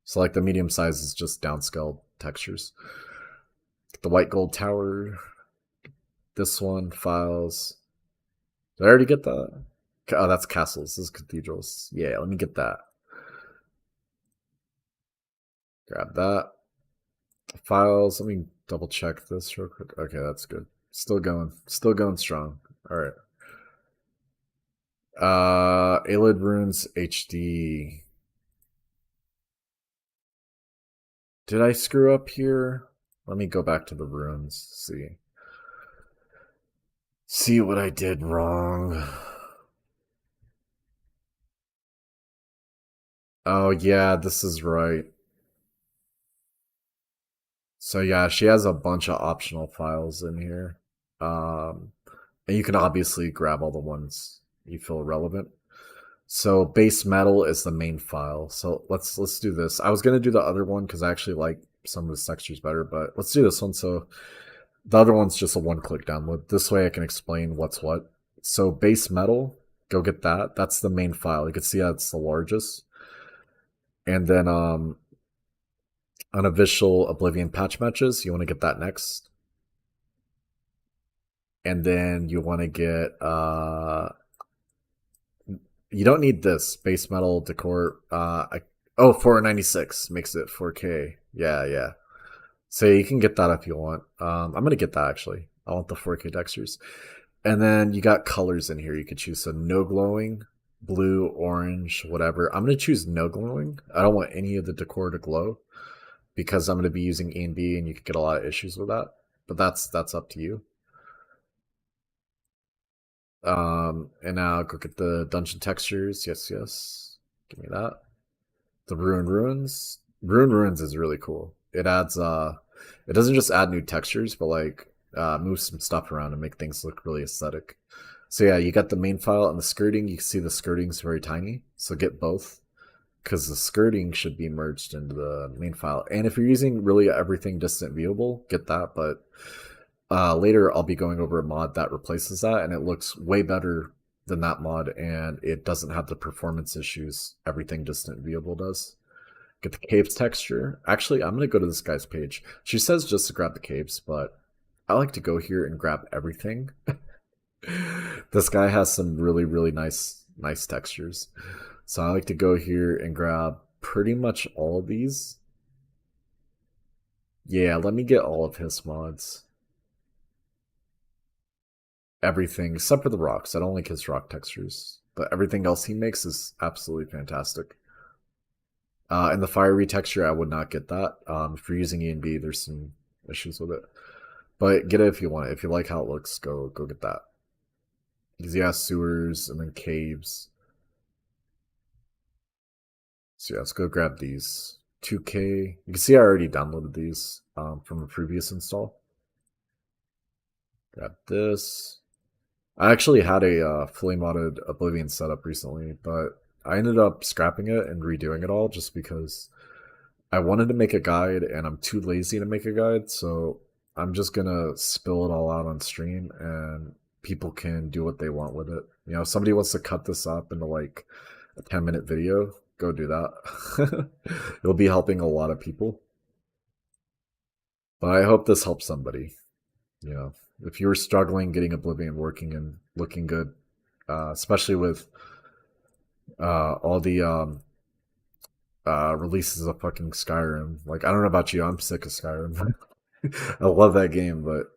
Speaker 1: So like the medium size is just downscaled textures. The white gold tower. This one, files. Did I already get that? Oh, that's castles. This is cathedrals. Yeah, let me get that. Grab that. Files. Let me double check this real quick. Okay, that's good. Still going strong. All right. Alid Runes HD. Did I screw up here? Let me go back to the runes. See what I did wrong. Oh yeah, this is right. So yeah, she has a bunch of optional files in here. Um, and you can obviously grab all the ones you feel relevant. So base metal is the main file. So let's do this. I was gonna do the other one because I actually like some of the textures better, but let's do this one. So the other one's just a one-click download. This way I can explain what's what. So base metal, go get that. That's the main file. You can see that's the largest. And then unofficial Oblivion patch matches, you want to get that next. And then you want to get you don't need this base metal decor. 496 makes it 4K. Yeah. So you can get that if you want. I'm gonna get that actually. I want the 4K textures. And then you got colors in here you could choose. So no glowing, blue, orange, whatever. I'm gonna choose no glowing. I don't want any of the decor to glow because I'm gonna be using ENB and you could get a lot of issues with that. But that's up to you. And now go get the dungeon textures. Yes, yes. Give me that. The Ruined Ruins. Ruined Ruins is really cool. It adds it doesn't just add new textures, but like move some stuff around and make things look really aesthetic. So yeah, you got the main file and the skirting. You can see the skirting's very tiny. So get both because the skirting should be merged into the main file. And if you're using really everything distant viewable, get that. But later I'll be going over a mod that replaces that, and it looks way better than that mod, and it doesn't have the performance issues everything distant viewable does. Get the caves texture. Actually, I'm gonna go to this guy's page. She says just to grab the caves, but I like to go here and grab everything. This guy has some really nice textures. So I like to go here and grab pretty much all of these. Yeah, let me get all of his mods. Everything except for the rocks. I don't like his rock textures, but everything else he makes is absolutely fantastic. And the fiery texture, I would not get that. If you're using E and B, there's some issues with it, but get it if you want it. If you like how it looks, go get that. Because he has sewers and then caves. So yeah, let's go grab these. 2K. You can see I already downloaded these from a previous install. Grab this. I actually had a fully modded Oblivion setup recently, but I ended up scrapping it and redoing it all just because I wanted to make a guide and I'm too lazy to make a guide, so I'm just gonna spill it all out on stream and people can do what they want with it. You know, if somebody wants to cut this up into like a 10-minute video, go do that. It'll be helping a lot of people. But I hope this helps somebody. You know, if you were struggling getting Oblivion working and looking good, especially with all the releases of fucking Skyrim. Like, I don't know about you, I'm sick of Skyrim. I love that game, but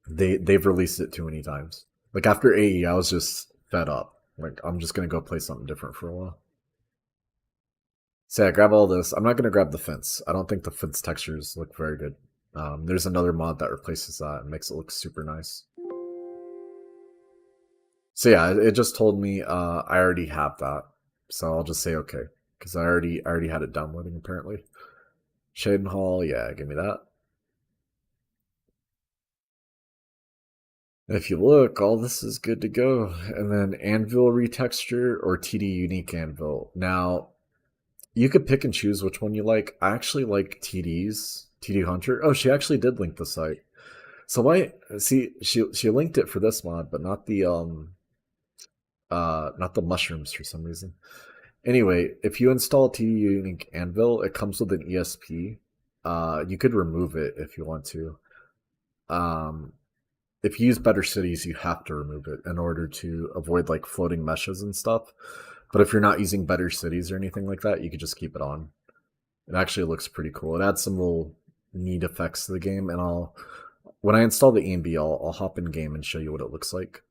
Speaker 1: they've released it too many times. Like after AE, I was just fed up. Like I'm just gonna go play something different for a while. So yeah, grab all this. I'm not gonna grab the fence. I don't think the fence textures look very good. There's another mod that replaces that and makes it look super nice. So yeah, it just told me I already have that, so I'll just say okay because I already had it downloading apparently. Shaden Hall, yeah, give me that. If you look, all this is good to go. And then Anvil retexture or TD Unique Anvil. Now, you could pick and choose which one you like. I actually like TD's, TD Hunter. Oh, she actually did link the site. So why see she linked it for this mod, but not the mushrooms for some reason. Anyway, if you install TD Unique Anvil, it comes with an ESP. You could remove it if you want to. Um, if you use Better Cities, you have to remove it in order to avoid like floating meshes and stuff. But if you're not using Better Cities or anything like that, you could just keep it on. It actually looks pretty cool. It adds some little neat effects to the game, and when I install the EMB, I'll hop in game and show you what it looks like.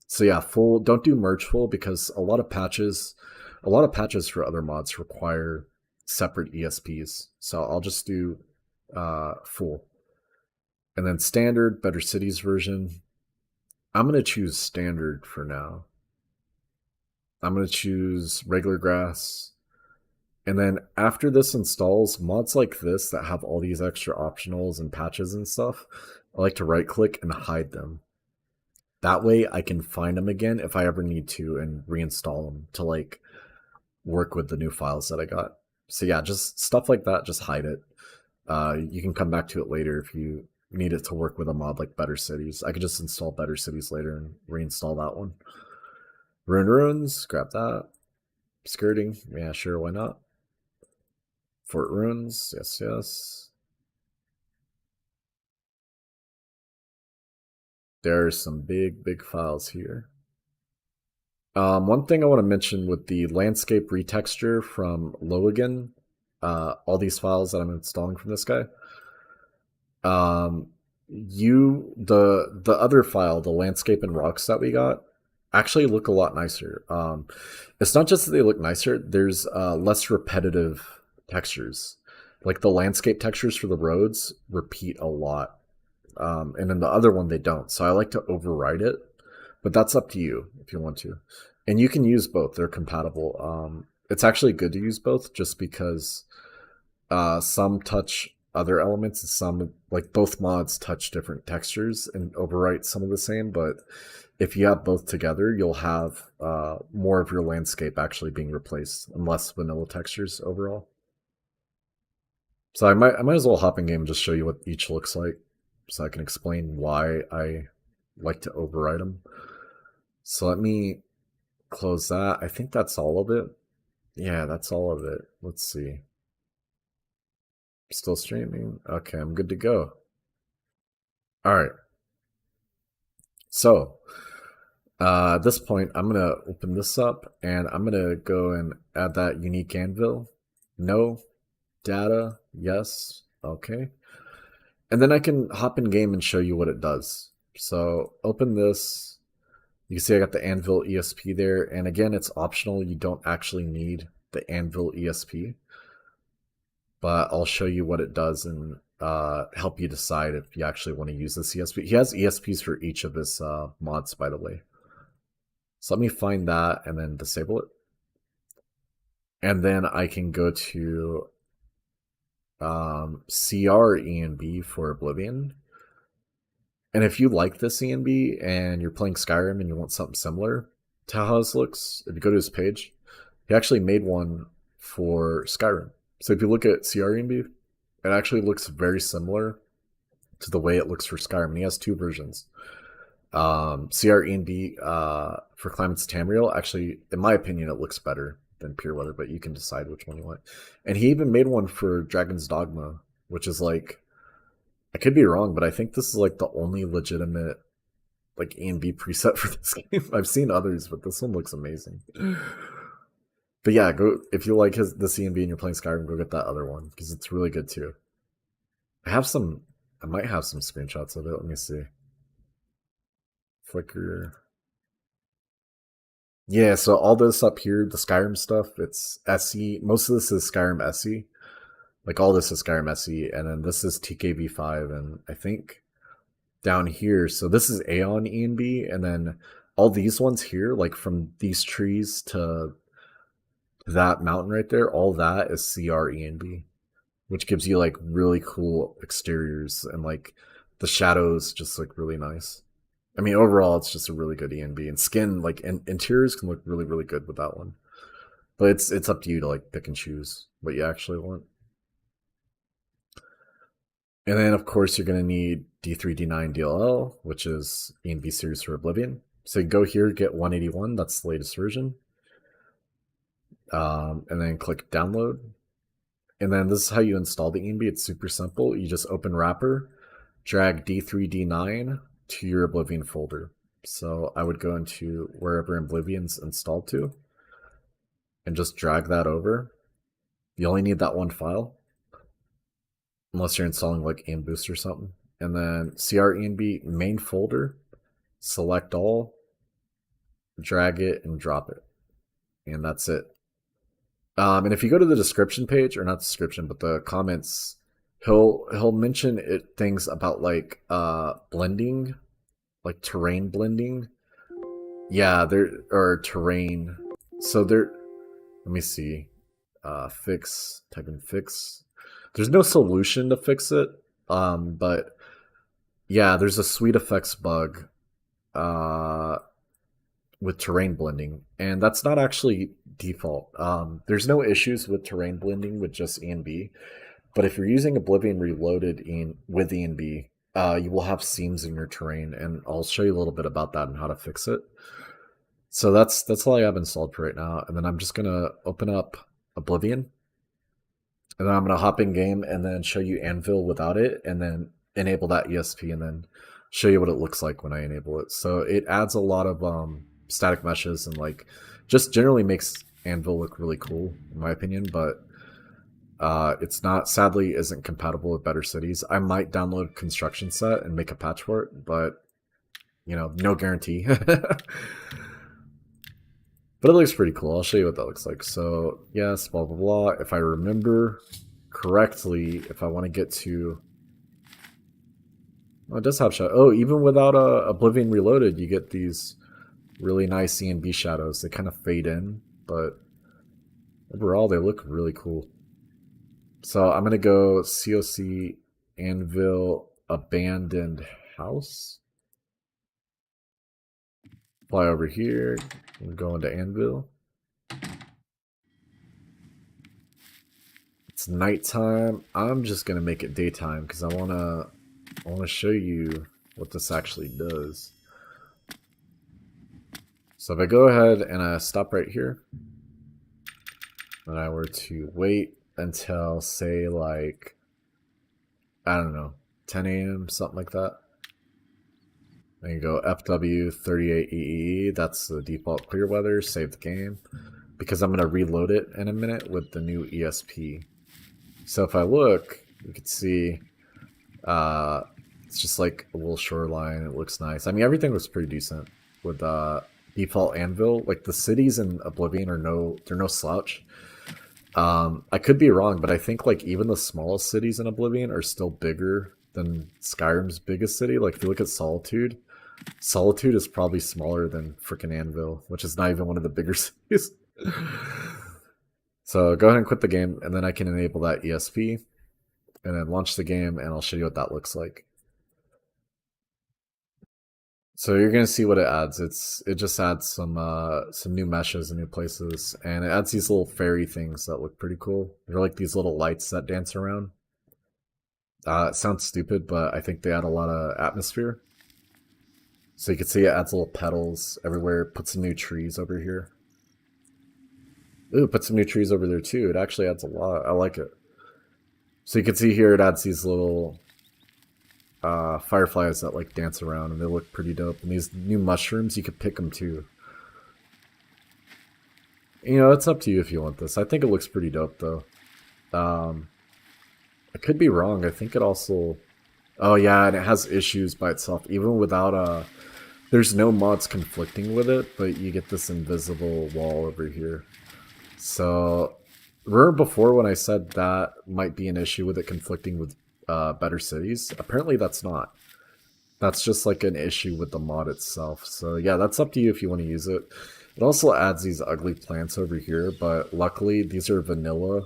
Speaker 1: So yeah, full. Don't do merge full because a lot of patches for other mods require separate ESPs. So I'll just do full. And then standard, Better Cities version. I'm going to choose standard for now. I'm going to choose regular grass. And then after this installs, mods like this that have all these extra optionals and patches and stuff, I like to right click and hide them. That way I can find them again if I ever need to and reinstall them to like work with the new files that I got. So yeah, just stuff like that, just hide it. You can come back to it later if you need it to work with a mod like Better Cities. I could just install Better Cities later and reinstall that one. Ruined Ruins, grab that. Skirting, yeah, sure, why not? Fort Ruins, yes, yes. There's some big files here. One thing I want to mention with the landscape retexture from Lowigan, all these files that I'm installing from this guy, the other file, the landscape and rocks that we got, actually look a lot nicer. It's not just that they look nicer, there's less repetitive textures. Like the landscape textures for the roads repeat a lot. And in the other one they don't. So I like to override it but that's up to you if you want to. And you can use both; they're compatible. It's actually good to use both, just because some touch other elements, and some, like, both mods touch different textures and overwrite some of the same. But if you have both together, you'll have more of your landscape actually being replaced and less vanilla textures overall. So I might as well hop in game and just show you what each looks like, so I can explain why I like to override them. So let me close that. I think that's all of it. Yeah, that's all of it. Let's see. Still streaming. Okay, I'm good to go. All right. So at this point, I'm gonna open this up and I'm gonna go and add that unique anvil. No. Data. Yes. Okay. And then I can hop in game and show you what it does. So open this. You can see I got the Anvil ESP there. And again, it's optional. You don't actually need the Anvil ESP. But I'll show you what it does and help you decide if you actually want to use this ESP. He has ESPs for each of his mods, by the way. So let me find that and then disable it. And then I can go to CR ENB for Oblivion. And if you like this ENB and you're playing Skyrim and you want something similar to how this looks, if you go to his page, he actually made one for Skyrim. So if you look at CR ENB, it actually looks very similar to the way it looks for Skyrim. And he has two versions. CR ENB for Climate's Tamriel, actually, in my opinion, it looks better than Pure Weather, but you can decide which one you want. And he even made one for Dragon's Dogma, which is like, I could be wrong, but I think this is like the only legitimate like ENB preset for this game. I've seen others, but this one looks amazing. But yeah, go if you like this ENB and you're playing Skyrim, go get that other one because it's really good too. I might have some screenshots of it. Let me see. Flickr. Yeah, so all this up here, the Skyrim stuff, it's SE. Most of this is Skyrim SE. Like all this is Skyrim SE, and then this is TKV5, and I think down here, so this is Aeon ENB, and then all these ones here, like from these trees to that mountain right there, all that is CR ENB, which gives you like really cool exteriors, and like the shadows just look really nice. I mean, overall, it's just a really good ENB, and skin, like, and interiors can look really, really good with that one. But it's up to you to like pick and choose what you actually want. And then, of course, you're going to need D3, D9, DLL, which is ENB series for Oblivion. So you go here, get 181. That's the latest version. And then click download. And then this is how you install the ENB. It's super simple. You just open wrapper, drag D3, D9 to your Oblivion folder. So I would go into wherever Oblivion's installed to and just drag that over. You only need that one file, unless you're installing like aim boost or something. And then CR ENB main folder, select all, drag it and drop it. And that's it. And if you go to the description page, or not description, but the comments, he'll mention things about like blending, like terrain blending. Yeah, there or terrain. So there, let me see. Fix, type in fix. There's no solution to fix it, but yeah, there's a sweet effects bug with terrain blending, and that's not actually default. There's no issues with terrain blending with just ENB, but if you're using Oblivion Reloaded with ENB, you will have seams in your terrain, and I'll show you a little bit about that and how to fix it. So that's all I have installed for right now, and then I'm just gonna open up Oblivion. And then I'm going to hop in game and then show you Anvil without it, and then enable that ESP, and then show you what it looks like when I enable it. So it adds a lot of static meshes, and like just generally makes Anvil look really cool, in my opinion. But it's not, sadly, isn't compatible with Better Cities. I might download Construction Set and make a patch for it, but you know, no guarantee. But it looks pretty cool. I'll show you what that looks like. So yes, blah, blah, blah. If I remember correctly, if I want to get to... Oh, it does have shot. Oh, even without Oblivion Reloaded, you get these really nice ENB shadows. They kind of fade in, but overall they look really cool. So I'm gonna go COC Anvil Abandoned House. Fly over here and go into Anvil. It's nighttime. I'm just gonna make it daytime because I wanna show you what this actually does. So if I go ahead and I stop right here, and I were to wait until say like, I don't know, 10 a.m. something like that. Then you go FW38EE, that's the default clear weather, save the game. Because I'm going to reload it in a minute with the new ESP. So if I look, you can see it's just like a little shoreline. It looks nice. I mean, everything looks pretty decent with default Anvil. Like the cities in Oblivion they're no slouch. I could be wrong, but I think like even the smallest cities in Oblivion are still bigger than Skyrim's biggest city. Like if you look at Solitude, Solitude is probably smaller than freaking Anvil, which is not even one of the bigger cities. So go ahead and quit the game, and then I can enable that ESP, and then launch the game, and I'll show you what that looks like. So you're gonna see what it adds. It just adds some new meshes and new places, and it adds these little fairy things that look pretty cool. They're like these little lights that dance around. It sounds stupid, but I think they add a lot of atmosphere. So you can see it adds little petals everywhere. Put some new trees over here. Ooh, put some new trees over there too. It actually adds a lot. I like it. So you can see here it adds these little fireflies that like dance around, and they look pretty dope. And these new mushrooms, you could pick them too. You know, it's up to you if you want this. I think it looks pretty dope though. I could be wrong. I think it also... Oh yeah, and it has issues by itself. Even without there's no mods conflicting with it, but you get this invisible wall over here. So, remember before when I said that might be an issue with it conflicting with better cities? Apparently that's not. That's just like an issue with the mod itself. So yeah, that's up to you if you want to use it. It also adds these ugly plants over here, but luckily these are vanilla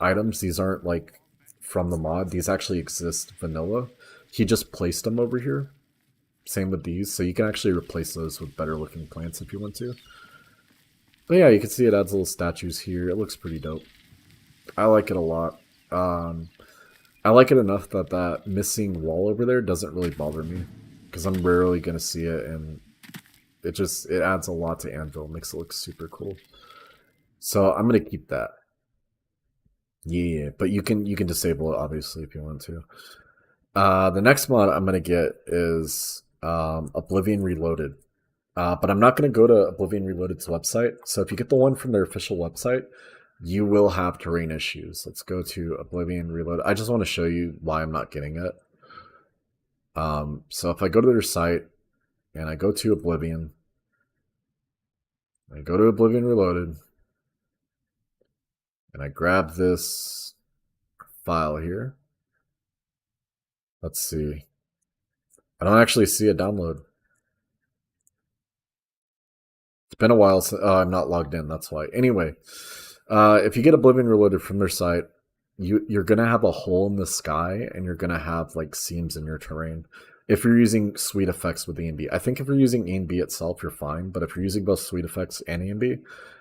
Speaker 1: items. These aren't like from the mod. These actually exist vanilla. He just placed them over here. Same with these, so you can actually replace those with better looking plants if you want to. But yeah, you can see it adds little statues here. It looks pretty dope. I like it a lot. I like it enough that that missing wall over there doesn't really bother me, because I'm rarely going to see it, and it adds a lot to Anvil. Makes it look super cool. So I'm going to keep that. Yeah, but you can disable it obviously if you want to. The next mod I'm going to get is Oblivion Reloaded. But I'm not going to go to Oblivion Reloaded's website. So if you get the one from their official website, you will have terrain issues. Let's go to Oblivion Reloaded. I just want to show you why I'm not getting it. So if I go to their site and I go to Oblivion, I go to Oblivion Reloaded, and I grab this file here. Let's see. I don't actually see a download. It's been a while since I'm not logged in, that's why. Anyway, if you get Oblivion Reloaded from their site, you're gonna have a hole in the sky, and you're gonna have like seams in your terrain. If you're using sweet effects with ENB, I think if you're using ENB itself, you're fine. But if you're using both sweet effects and ENB,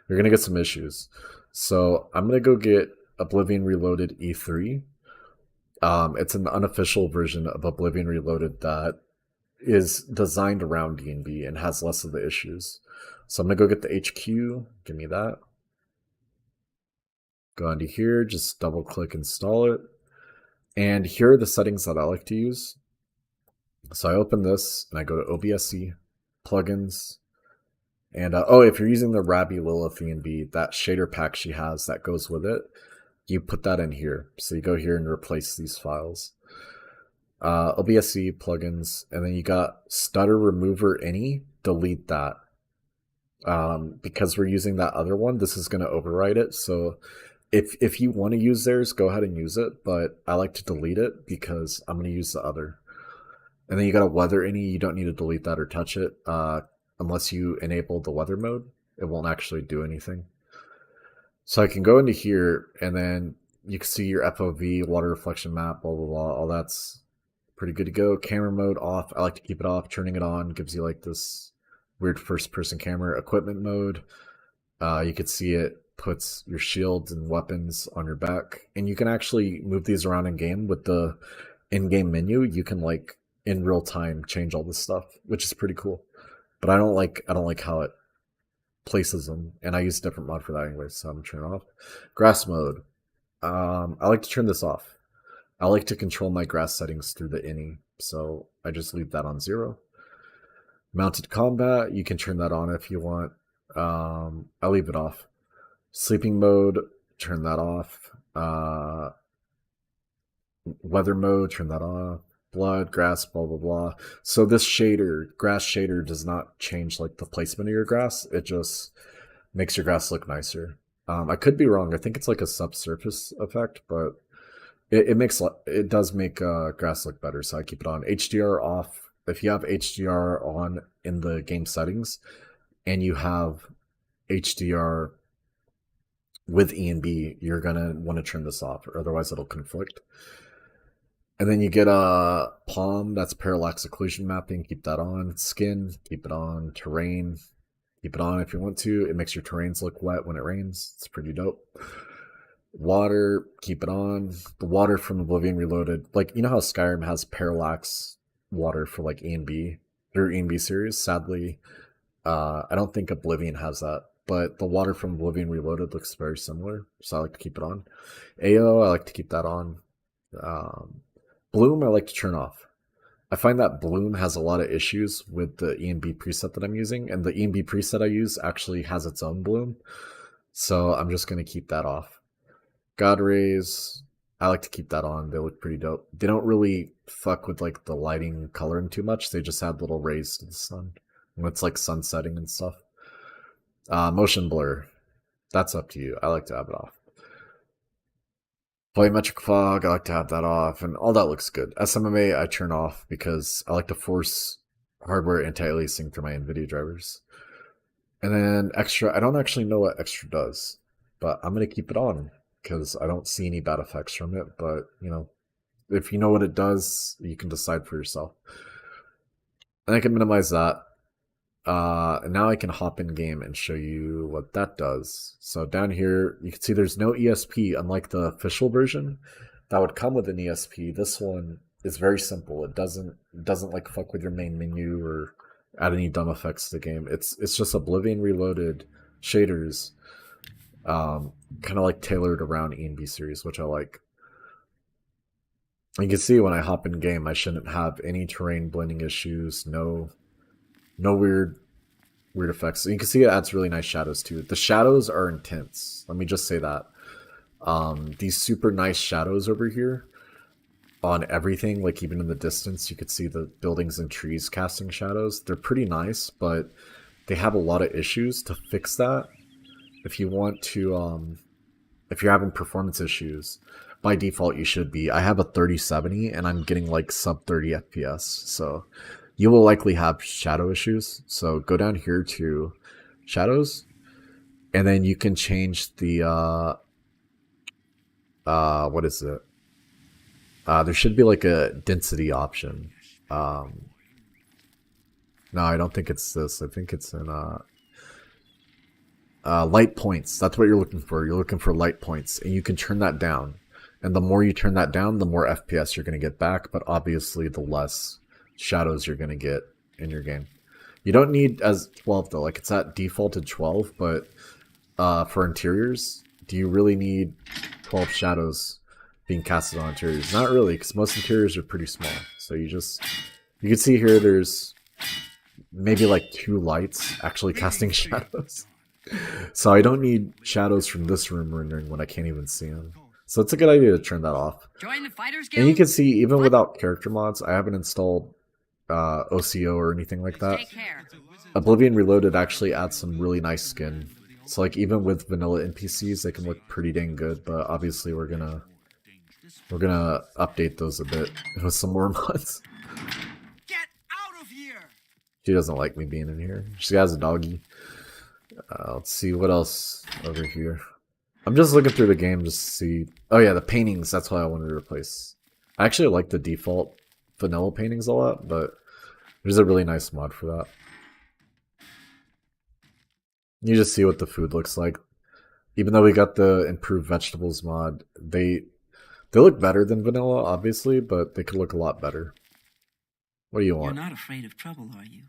Speaker 1: you're gonna get some issues. So I'm gonna go get Oblivion Reloaded E3. It's an unofficial version of Oblivion Reloaded that is designed around ENB and has less of the issues. So I'm gonna go get the HQ. Give me that. Go into here, just double click install it. And here are the settings that I like to use. So I open this and I go to OBSE, plugins, and oh, if you're using the Rabbi Lilith ENB, that shader pack she has that goes with it, you put that in here. So you go here and replace these files. OBSE, plugins, and then you got stutter remover any, delete that. Because we're using that other one, this is going to override it. So if you want to use theirs, go ahead and use it, but I like to delete it because I'm going to use the other. And then you got a weather any, you don't need to delete that or touch it. unless you enable the weather mode. It won't actually do anything. So I can go into here, and then you can see your FOV, water reflection map, blah, blah, blah. All that's pretty good to go. Camera mode off. I like to keep it off. Turning it on gives you like this weird first-person camera. Equipment mode. You can see it puts your shields and weapons on your back, and you can actually move these around in game with the in-game menu. You can like in real time change all this stuff, which is pretty cool. But I don't like how it places them, and I use a different mod for that anyway, so I'm gonna turn it off. Grass mode. I like to turn this off. I like to control my grass settings through the ini, so I just leave that on 0. Mounted combat, you can turn that on if you want. I leave it off. Sleeping mode, turn that off. Weather mode, turn that off. Blood, grass, blah, blah, blah. So this shader, grass shader, does not change like the placement of your grass. It just makes your grass look nicer. I could be wrong. I think it's like a subsurface effect, but it does make grass look better. So I keep it on. HDR off. If you have HDR on in the game settings, and you have HDR with E and B, you're gonna want to turn this off, or otherwise it'll conflict. And then you get a palm, that's parallax occlusion mapping, keep that on. Skin, keep it on. Terrain, keep it on if you want to. It makes your terrains look wet when it rains. It's pretty dope. Water, keep it on. The water from Oblivion Reloaded, like, you know how Skyrim has parallax water for like E and B, their E and B series? Sadly, I don't think Oblivion has that, but the water from Oblivion Reloaded looks very similar, so I like to keep it on. AO, I like to keep that on. Bloom, I like to turn off. I find that Bloom has a lot of issues with the E&B preset that I'm using, and the E&B preset I use actually has its own Bloom, so I'm just going to keep that off. God Rays, I like to keep that on. They look pretty dope. They don't really fuck with like the lighting coloring too much. They just add little rays to the sun when it's like sun setting and stuff. Motion blur, that's up to you. I like to have it off. Volumetric fog, I like to have that off, and all that looks good. SMMA, I turn off because I like to force hardware anti-aliasing through my NVIDIA drivers. And then extra, I don't actually know what extra does, but I'm going to keep it on because I don't see any bad effects from it. But, you know, if you know what it does, you can decide for yourself. And I can minimize that. And now I can hop in game and show you what that does. So down here, you can see there's no ESP, unlike the official version that would come with an ESP. This one is very simple. It doesn't like fuck with your main menu or add any dumb effects to the game. It's just Oblivion Reloaded shaders, kind of like tailored around E&B series, which I like. You can see when I hop in game, I shouldn't have any terrain blending issues, no weird effects. So you can see it adds really nice shadows too. The shadows are intense. Let me just say that. These super nice shadows over here on everything, like even in the distance, you could see the buildings and trees casting shadows. They're pretty nice, but they have a lot of issues. To fix that, if you want to, if you're having performance issues, by default you should be. I have a 3070 and I'm getting like sub 30 FPS, so you will likely have shadow issues. So go down here to shadows, and then you can change the what is it? There should be like a density option. No, I don't think it's this. I think it's in light points. That's what you're looking for. You're looking for light points, and you can turn that down. And the more you turn that down, the more FPS you're going to get back, but obviously the less shadows you're going to get in your game. You don't need as 12 though. Like, it's at defaulted 12, but for interiors, do you really need 12 shadows being casted on interiors? Not really, because most interiors are pretty small. So you can see here there's maybe like 2 lights actually casting shadows. So I don't need shadows from this room rendering when I can't even see them. So it's a good idea to turn that off.
Speaker 3: Join the Fighters Guild?
Speaker 1: And you can see, even without character mods, I haven't installed OCO or anything like that.
Speaker 3: Take care.
Speaker 1: Oblivion Reloaded actually adds some really nice skin. So like even with vanilla NPCs, they can look pretty dang good. But obviously we're gonna update those a bit with some more mods.
Speaker 3: Get out of here!
Speaker 1: She doesn't like me being in here. She has a doggy. Let's see what else over here. I'm just looking through the game just to see. Oh yeah, the paintings. That's what I wanted to replace. I actually like the default vanilla paintings a lot, but there's a really nice mod for that. You just see what the food looks like. Even though we got the improved vegetables mod, they look better than vanilla, obviously, but they could look a lot better. What do you
Speaker 2: You're
Speaker 1: want?
Speaker 2: not afraid of trouble, are you?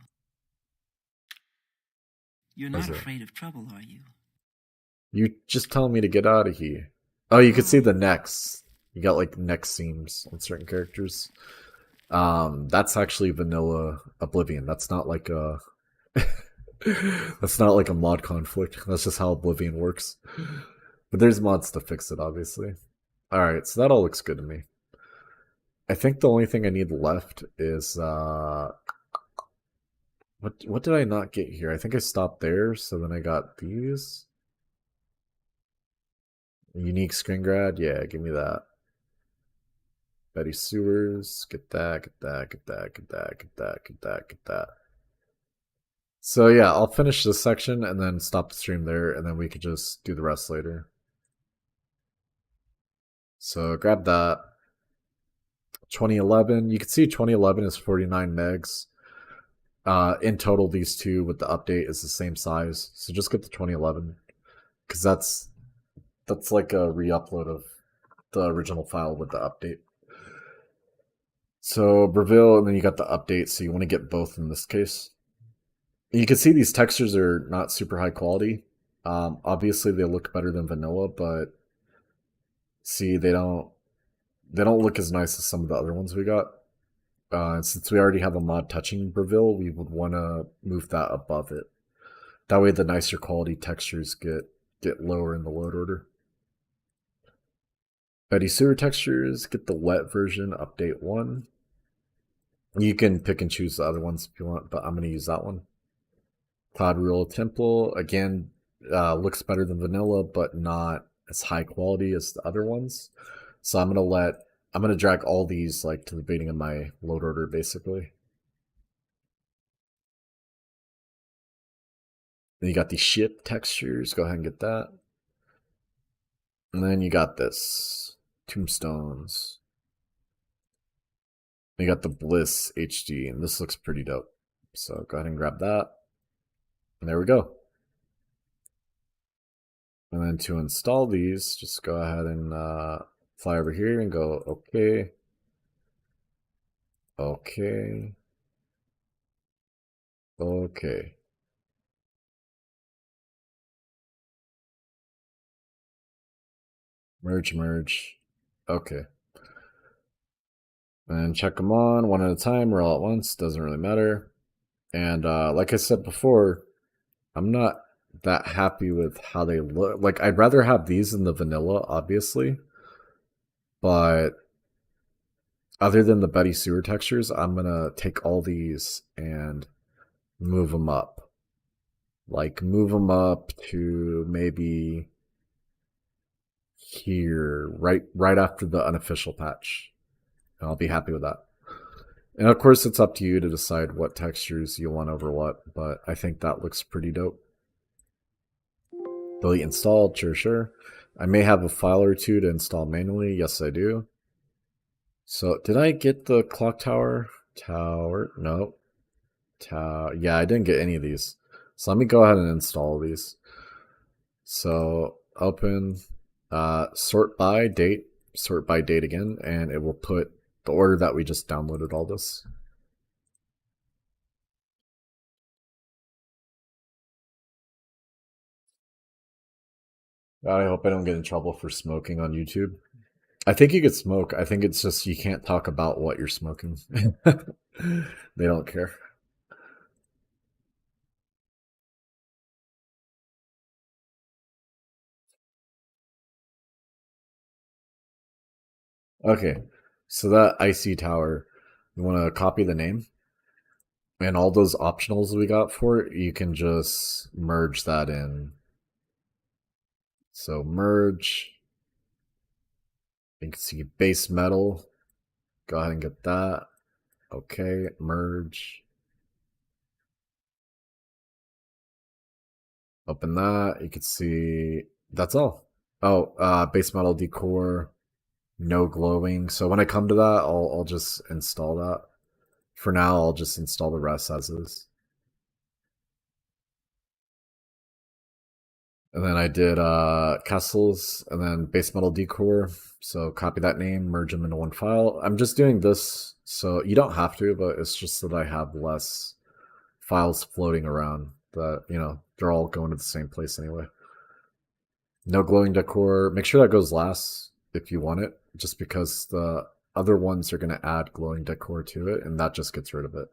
Speaker 2: You're
Speaker 1: What is
Speaker 2: not
Speaker 1: it?
Speaker 2: afraid of trouble, are you?
Speaker 1: You just telling me to get out of here. Oh, you can see
Speaker 2: Well,
Speaker 1: the necks. You got like neck seams on certain characters. That's actually vanilla Oblivion. That's not like a that's not like a mod conflict. That's just how Oblivion works. But there's mods to fix it, obviously. Alright, so that all looks good to me. I think the only thing I need left is what did I not get here? I think I stopped there, so then I got these. Unique screen grad, yeah, give me that. Betty Sewers, get that, get that, get that, get that, get that, get that, get that. So yeah, I'll finish this section and then stop the stream there, and then we could just do the rest later. So grab that. 2011, you can see 2011 is 49 megs. In total, these two with the update is the same size. So just get the 2011, because that's like a re-upload of the original file with the update. So Breville, and then you got the update, so you want to get both in this case. You can see these textures are not super high quality. Obviously, they look better than vanilla, but see, they don't look as nice as some of the other ones we got. And since we already have a mod touching Breville, we would want to move that above it. That way, the nicer quality textures get lower in the load order. Betty Sewer textures, get the wet version, update 1. You can pick and choose the other ones if you want, but I'm going to use that one. Cloud Rural Temple, again, looks better than vanilla, but not as high quality as the other ones. So I'm gonna drag all these like to the beginning of my load order basically. Then you got these ship textures, go ahead and get that. And then you got this. Tombstones. You got the Bliss HD, and this looks pretty dope. So go ahead and grab that. And there we go. And then to install these, just go ahead and fly over here and go okay. Okay. Okay. Merge. Okay. And check them on one at a time or all at once. Doesn't really matter. And like I said before, I'm not that happy with how they look. Like, I'd rather have these than the vanilla, obviously. But other than the Betty Sewer textures, I'm going to take all these and move them up. Like, move them up to maybe here, right after the unofficial patch. And I'll be happy with that. And of course, it's up to you to decide what textures you want over what, but I think that looks pretty dope. Delete installed, sure. I may have a file or two to install manually. Yes, I do. So, did I get the clock tower? No. Yeah, I didn't get any of these. So let me go ahead and install these. So, open, sort by date again, and it will put the order that we just downloaded all this. I hope I don't get in trouble for smoking on YouTube. I think you could smoke. I think it's just you can't talk about what you're smoking. They don't care. Okay, so that IC tower, you want to copy the name? And all those optionals we got for it, you can just merge that in. So merge. You can see base metal. Go ahead and get that. Okay, merge. Open that. You can see that's all. Oh, base metal decor, no glowing. So when I come to that, I'll just install that. For now, I'll just install the rest as is. And then I did castles and then base metal decor. So copy that name, merge them into one file. I'm just doing this so you don't have to, but it's just so that I have less files floating around that, they're all going to the same place anyway. No glowing decor. Make sure that goes last if you want it, just because the other ones are going to add glowing decor to it, and that just gets rid of it.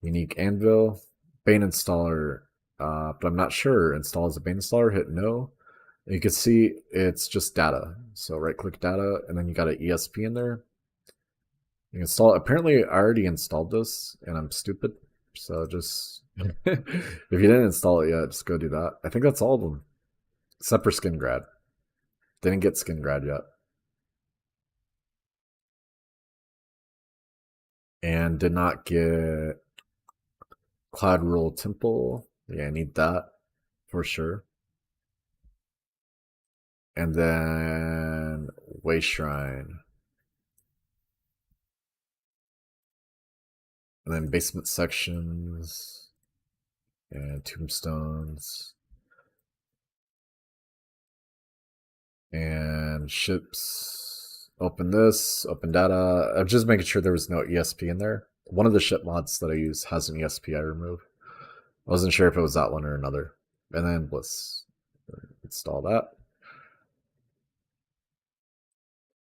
Speaker 1: Unique anvil, Bane installer, but I'm not sure. Install as a Bane installer, hit no. You can see it's just data. So right click data, and then you got an ESP in there. You install it. Apparently, I already installed this, and I'm stupid. So just, if you didn't install it yet, just go do that. I think that's all of them, except for Skin Grad. Didn't get Skin Grad yet. And did not get Cloud Rule Temple. Yeah, I need that for sure. And then Way Shrine. And then basement sections. And tombstones. And ships. Open this, open data. I'm just making sure there was no ESP in there. One of the ship mods that I use has an ESP I remove. I wasn't sure if it was that one or another. And then let's install that.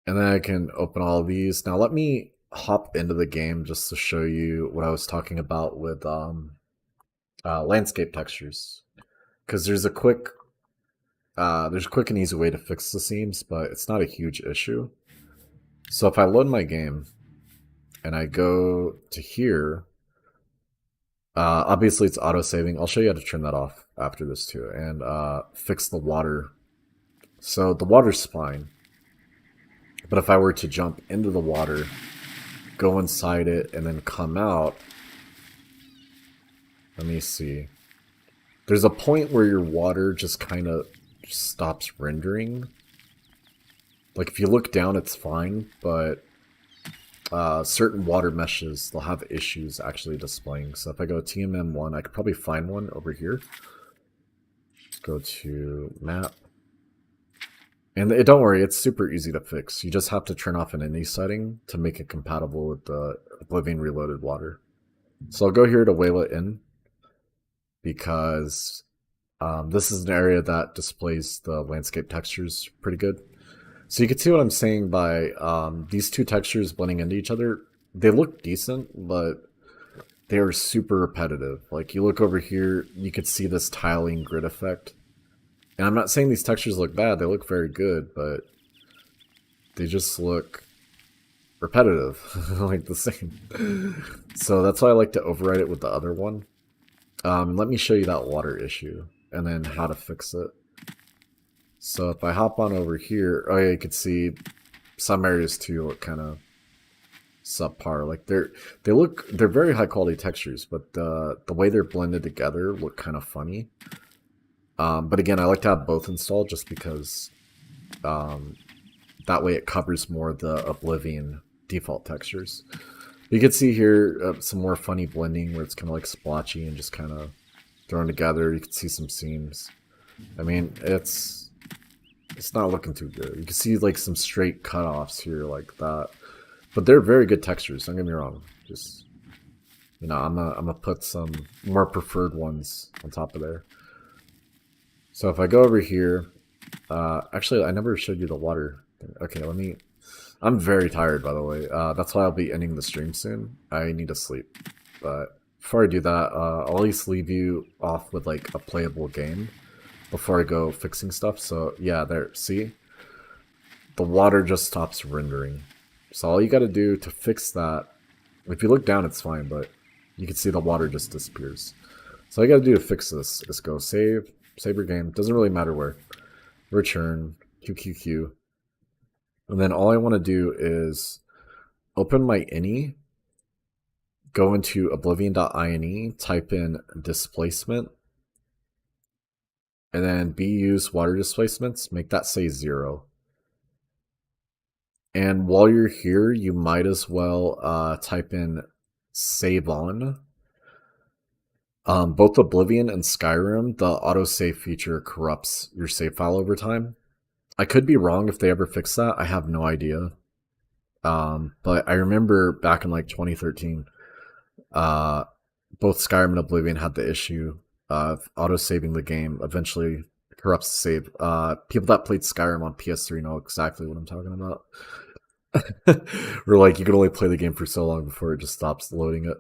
Speaker 1: And then I can open all of these. Now let me hop into the game just to show you what I was talking about with landscape textures. Because there's a quick and easy way to fix the seams, but it's not a huge issue. So if I load my game and I go to here, obviously it's auto saving. I'll show you how to turn that off after this too, and fix the water. So the water's fine, but if I were to jump into the water, go inside it, and then come out, let me see. There's a point where your water just kind of stops rendering. Like if you look down, it's fine, but certain water meshes, they'll have issues actually displaying. So if I go TMM1, I could probably find one over here. Go to map. And don't worry, it's super easy to fix. You just have to turn off an any setting to make it compatible with the Oblivion Reloaded water. So I'll go here to whale it in, because this is an area that displays the landscape textures pretty good. So you can see what I'm saying by these two textures blending into each other. They look decent, but they are super repetitive. Like you look over here, you could see this tiling grid effect. And I'm not saying these textures look bad, they look very good, but they just look repetitive, like the same. So that's why I like to override it with the other one. Let me show you that water issue, and then how to fix it. So if I hop on over here, oh yeah, you can see some areas too look kind of subpar. Like they're very high quality textures, but the way they're blended together look kind of funny. But again, I like to have both installed just because that way it covers more of the Oblivion default textures. You can see here some more funny blending where it's kind of like splotchy and just kind of thrown together. You can see some seams. I mean, it's not looking too good. You can see like some straight cutoffs here like that. But they're very good textures, don't get me wrong. Just, I'm gonna put some more preferred ones on top of there. So if I go over here, actually I never showed you the water thing. Okay, I'm very tired, by the way. That's why I'll be ending the stream soon. I need to sleep. But before I do that, I'll at least leave you off with like a playable game before I go fixing stuff. So yeah, there, see? The water just stops rendering. So all you gotta do to fix that, if you look down it's fine, but you can see the water just disappears. So all you gotta do to fix this is go save your game, doesn't really matter where. Return, QQQ. And then all I want to do is open my ini, go into oblivion.ini, type in displacement, And then BU's water displacements, make that say 0. And while you're here, you might as well type in save on. Both Oblivion and Skyrim, the autosave feature corrupts your save file over time. I could be wrong if they ever fix that. I have no idea. But I remember back in like 2013, both Skyrim and Oblivion had the issue of auto-saving the game. Eventually corrupts the save. People that played Skyrim on PS3 know exactly what I'm talking about. Where like you can only play the game for so long before it just stops loading it.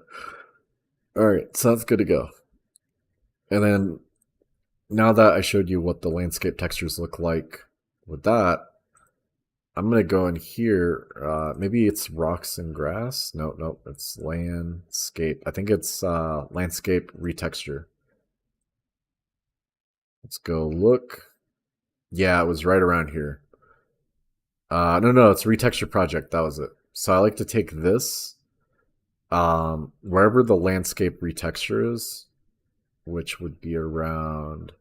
Speaker 1: Alright, so that's good to go. And then now that I showed you what the landscape textures look like with that, I'm gonna go in here. Maybe it's rocks and grass. No, it's landscape. I think it's landscape retexture. Let's go look. Yeah, it was right around here. No, it's retexture project. That was it. So I like to take this, wherever the landscape retexture is, which would be around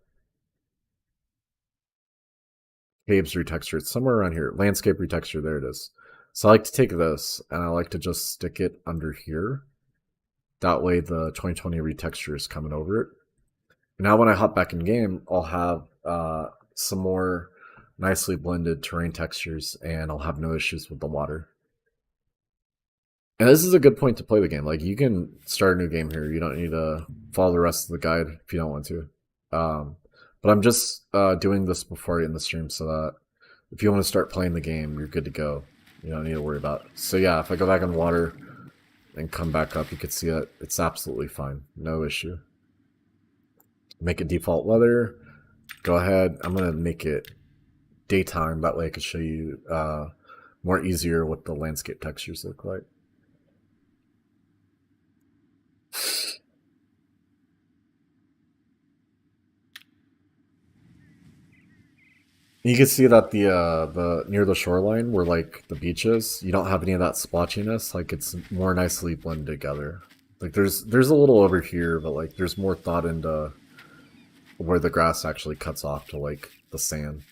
Speaker 1: caves retexture. It's somewhere around here. Landscape retexture. There it is. So I like to take this and I like to just stick it under here. That way the 2020 retexture is coming over it. Now when I hop back in game, I'll have some more nicely blended terrain textures and I'll have no issues with the water. And this is a good point to play the game. Like you can start a new game here. You don't need to follow the rest of the guide if you don't want to. But I'm just doing this before I end the stream so that if you want to start playing the game, you're good to go. You don't need to worry about it. So yeah, if I go back in water and come back up, you can see that it's absolutely fine. No issue. Make it default weather. Go ahead. I'm going to make it daytime. That way I can show you more easier what the landscape textures look like. You can see that the near the shoreline where like the beach is, you don't have any of that splotchiness. Like it's more nicely blended together. Like there's a little over here, but like there's more thought into where the grass actually cuts off to like the sand.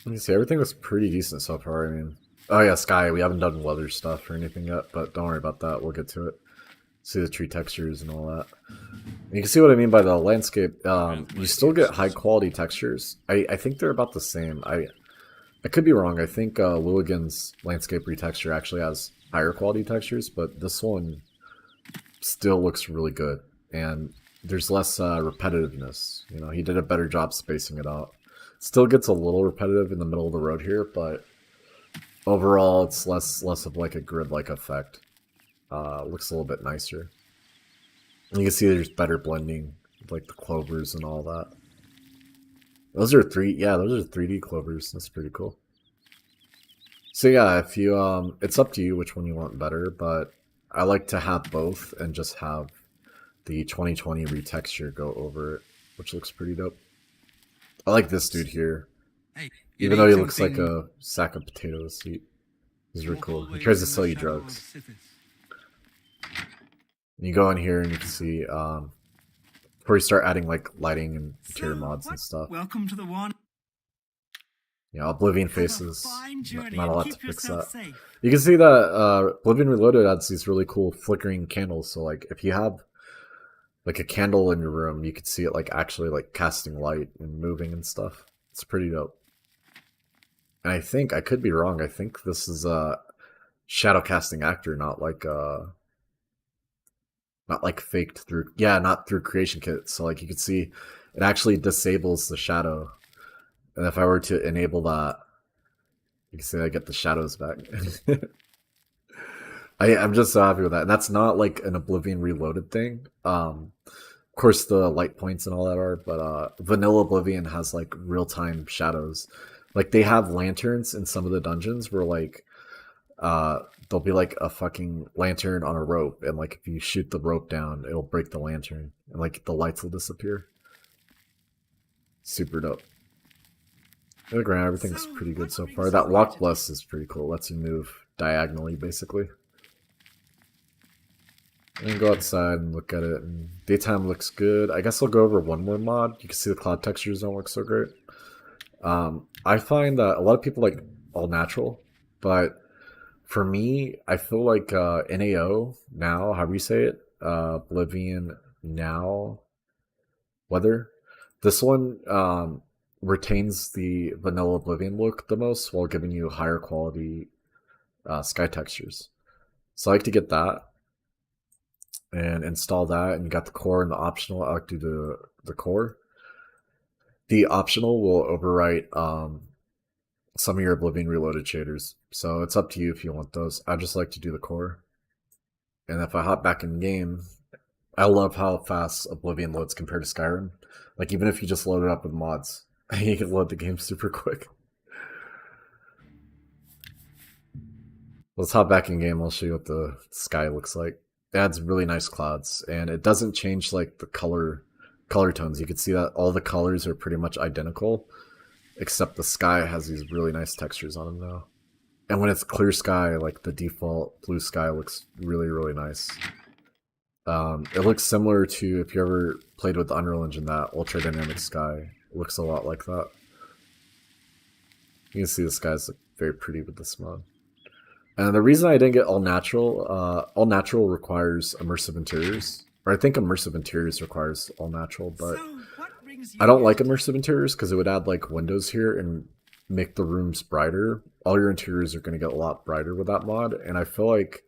Speaker 1: You see, everything was pretty decent so far. I mean, oh yeah, sky. We haven't done weather stuff or anything yet, but don't worry about that. We'll get to it. See the tree textures and all that. You can see what I mean by the landscape. You still get high quality textures. I think they're about the same. I could be wrong. I think Lilligan's landscape retexture actually has higher quality textures, but this one still looks really good. And there's less repetitiveness. You know, he did a better job spacing it out. Still gets a little repetitive in the middle of the road here, but overall it's less of like a grid-like effect. Looks a little bit nicer. And you can see there's better blending, like the clovers and all that. Those are 3D clovers. That's pretty cool. So yeah, if you it's up to you which one you want better, but I like to have both and just have the 2020 retexture go over it, which looks pretty dope. I like this dude here.
Speaker 2: Hey,
Speaker 1: even though he looks like a sack of potatoes, he's really cool. He tries to sell you drugs. You go in here and you can see before you start adding like lighting and interior mods and stuff.
Speaker 2: Welcome to the one.
Speaker 1: Yeah, Oblivion faces. Not a lot to fix that. Safe. You can see that Oblivion Reloaded adds these really cool flickering candles. So like if you have like a candle in your room, you could see it like actually like casting light and moving and stuff. It's pretty dope. And I think I could be wrong. I think this is a shadow casting actor, not like faked through, not through creation kit. So like you can see it actually disables the shadow. And if I were to enable that, you can see I get the shadows back. I'm just so happy with that. And that's not like an Oblivion Reloaded thing. Of course the light points and all that are, but vanilla Oblivion has like real-time shadows. Like they have lanterns in some of the dungeons where like there'll be like a fucking lantern on a rope, and like if you shoot the rope down, it'll break the lantern, and like the lights will disappear. Super dope. On the ground, everything's pretty good so far. That walk bless is pretty cool. Lets you move diagonally, basically. And go outside and look at it. And daytime looks good. I guess I'll go over one more mod. You can see the cloud textures don't look so great. I find that a lot of people like all natural, but for me, I feel like NAO now, however you say it, Oblivion now weather. This one retains the vanilla Oblivion look the most while giving you higher quality sky textures. So I like to get that and install that, and you got the core and the optional. I like to do the core. The optional will overwrite some of your Oblivion Reloaded shaders, so it's up to you if you want those. I just like to do the core. And if I hop back in game, I love how fast Oblivion loads compared to Skyrim. Like, even if you just load it up with mods, you can load the game super quick. Let's hop back in game. I'll show you what the sky looks like. It adds really nice clouds, and it doesn't change like the color tones. You can see that all the colors are pretty much identical, except the sky has these really nice textures on them now. And when it's clear sky, like the default blue sky looks really, really nice. It looks similar to, if you ever played with the Unreal Engine, that ultra dynamic sky. It looks a lot like that. You can see the skies look very pretty with this mod. And the reason I didn't get all natural requires immersive interiors. Or I think immersive interiors requires all natural, but I don't like immersive interiors because it would add like windows here and make the rooms brighter. All your interiors are going to get a lot brighter with that mod, and I feel like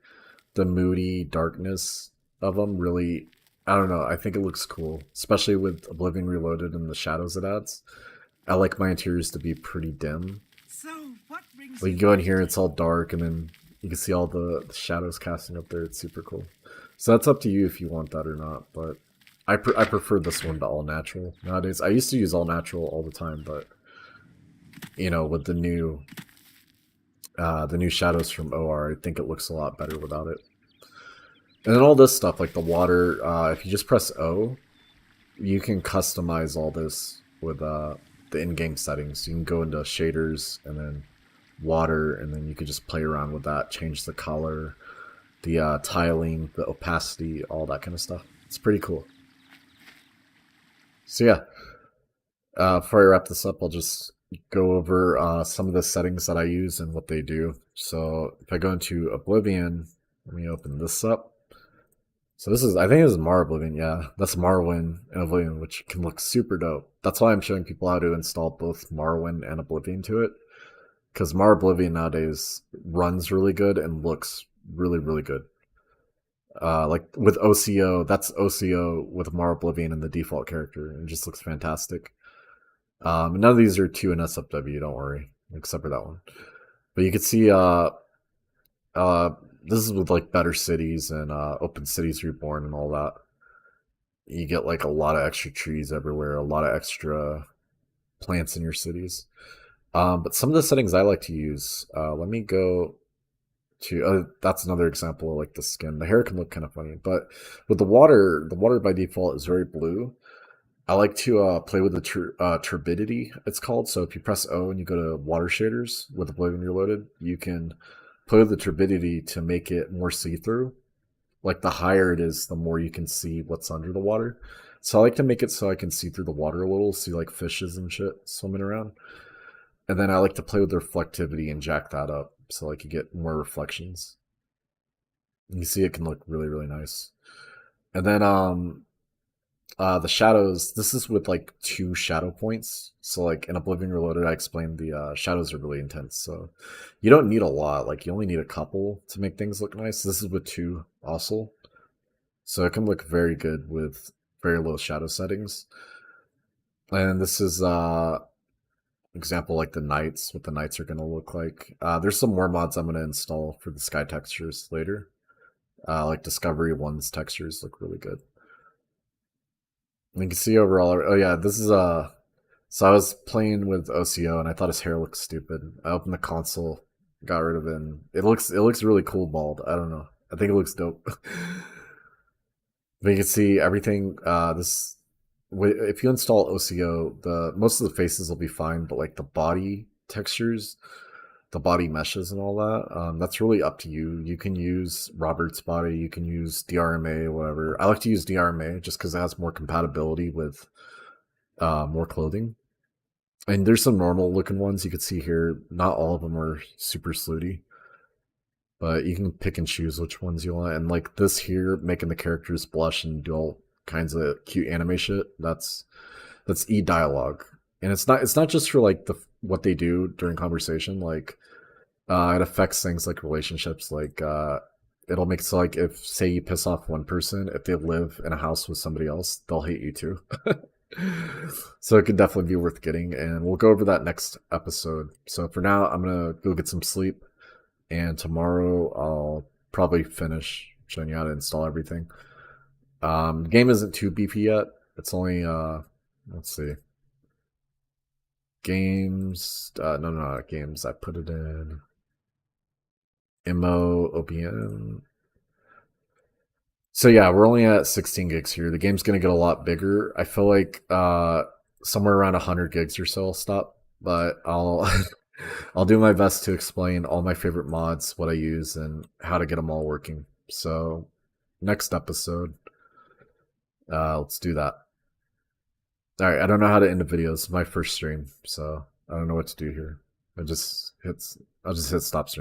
Speaker 1: the moody darkness of them really, I don't know, I think it looks cool, especially with Oblivion Reloaded and the shadows it adds. I like my interiors to be pretty dim. Like, you go in here, it's all dark, and then you can see all the shadows casting up there. It's super cool. So that's up to you if you want that or not, but I prefer this one to all natural nowadays. I used to use all natural all the time, but you know, with the new shadows from OR, I think it looks a lot better without it. And then all this stuff, like the water, if you just press O, you can customize all this with the in-game settings. You can go into shaders and then water, and then you could just play around with that, change the color, the tiling, the opacity, all that kind of stuff. It's pretty cool. So yeah, before I wrap this up, I'll just go over some of the settings that I use and what they do. So if I go into Oblivion, let me open this up. So this is, I think this is Mar Oblivion, yeah. That's Morrowind and Oblivion, which can look super dope. That's why I'm showing people how to install both Morrowind and Oblivion to it. Because Mar Oblivion nowadays runs really good and looks really, really good. Like with OCO, that's OCO with Mar Oblivion and the default character. It just looks fantastic. None of these are 2 and SFW, don't worry, except for that one. But you can see this is with like better cities and open cities reborn and all that. You get like a lot of extra trees everywhere, a lot of extra plants in your cities. But some of the settings I like to use, let me go to, that's another example of like the skin. The hair can look kind of funny, but with the water by default is very blue. I like to play with the turbidity, it's called. So if you press O and you go to water shaders with Oblivion Reloaded, you can play with the turbidity to make it more see-through. Like the higher it is, the more you can see what's under the water. So I like to make it so I can see through the water a little, see like fishes and shit swimming around. And then I like to play with the reflectivity and jack that up so like you get more reflections. You see it can look really, really nice. And then the shadows, this is with like 2 shadow points. So like in Oblivion Reloaded, I explained the shadows are really intense. So you don't need a lot, like you only need a couple to make things look nice. This is with 2 also. So it can look very good with very low shadow settings. And this is example like the nights, what the nights are going to look like. There's some more mods I'm going to install for the sky textures later. Like Discovery 1's textures look really good. You can see overall, oh yeah, this is so I was playing with OCO and I thought his hair looked stupid. I opened the console, got rid of it, and it looks really cool bald. I don't know. I think it looks dope. But you can see everything, this, if you install OCO, most of the faces will be fine, but like the body textures, the body meshes and all that. That's really up to you. You can use Robert's body, you can use DRMA, whatever. I like to use DRMA just because it has more compatibility with more clothing. And there's some normal looking ones you could see here. Not all of them are super slutty, but you can pick and choose which ones you want. And like this here, making the characters blush and do all kinds of cute anime shit. That's e dialogue, and it's not just for like the what they do during conversation. Like it affects things like relationships. Like it'll make so like if say you piss off one person, if they live in a house with somebody else, they'll hate you too. So it could definitely be worth getting, and we'll go over that next episode. So for now, I'm gonna go get some sleep, and tomorrow I'll probably finish showing you how to install everything. The game isn't too beefy yet. It's only let's see, games. No, not games. I put it in MO OBN. So yeah, we're only at 16 gigs here. The game's gonna get a lot bigger. I feel like somewhere around 100 gigs or so I'll stop, but I'll I'll do my best to explain all my favorite mods, what I use, and how to get them all working. So next episode, let's do that. All right, I don't know how to end a video. It's my first stream, so I don't know what to do here. I'll just hit stop stream.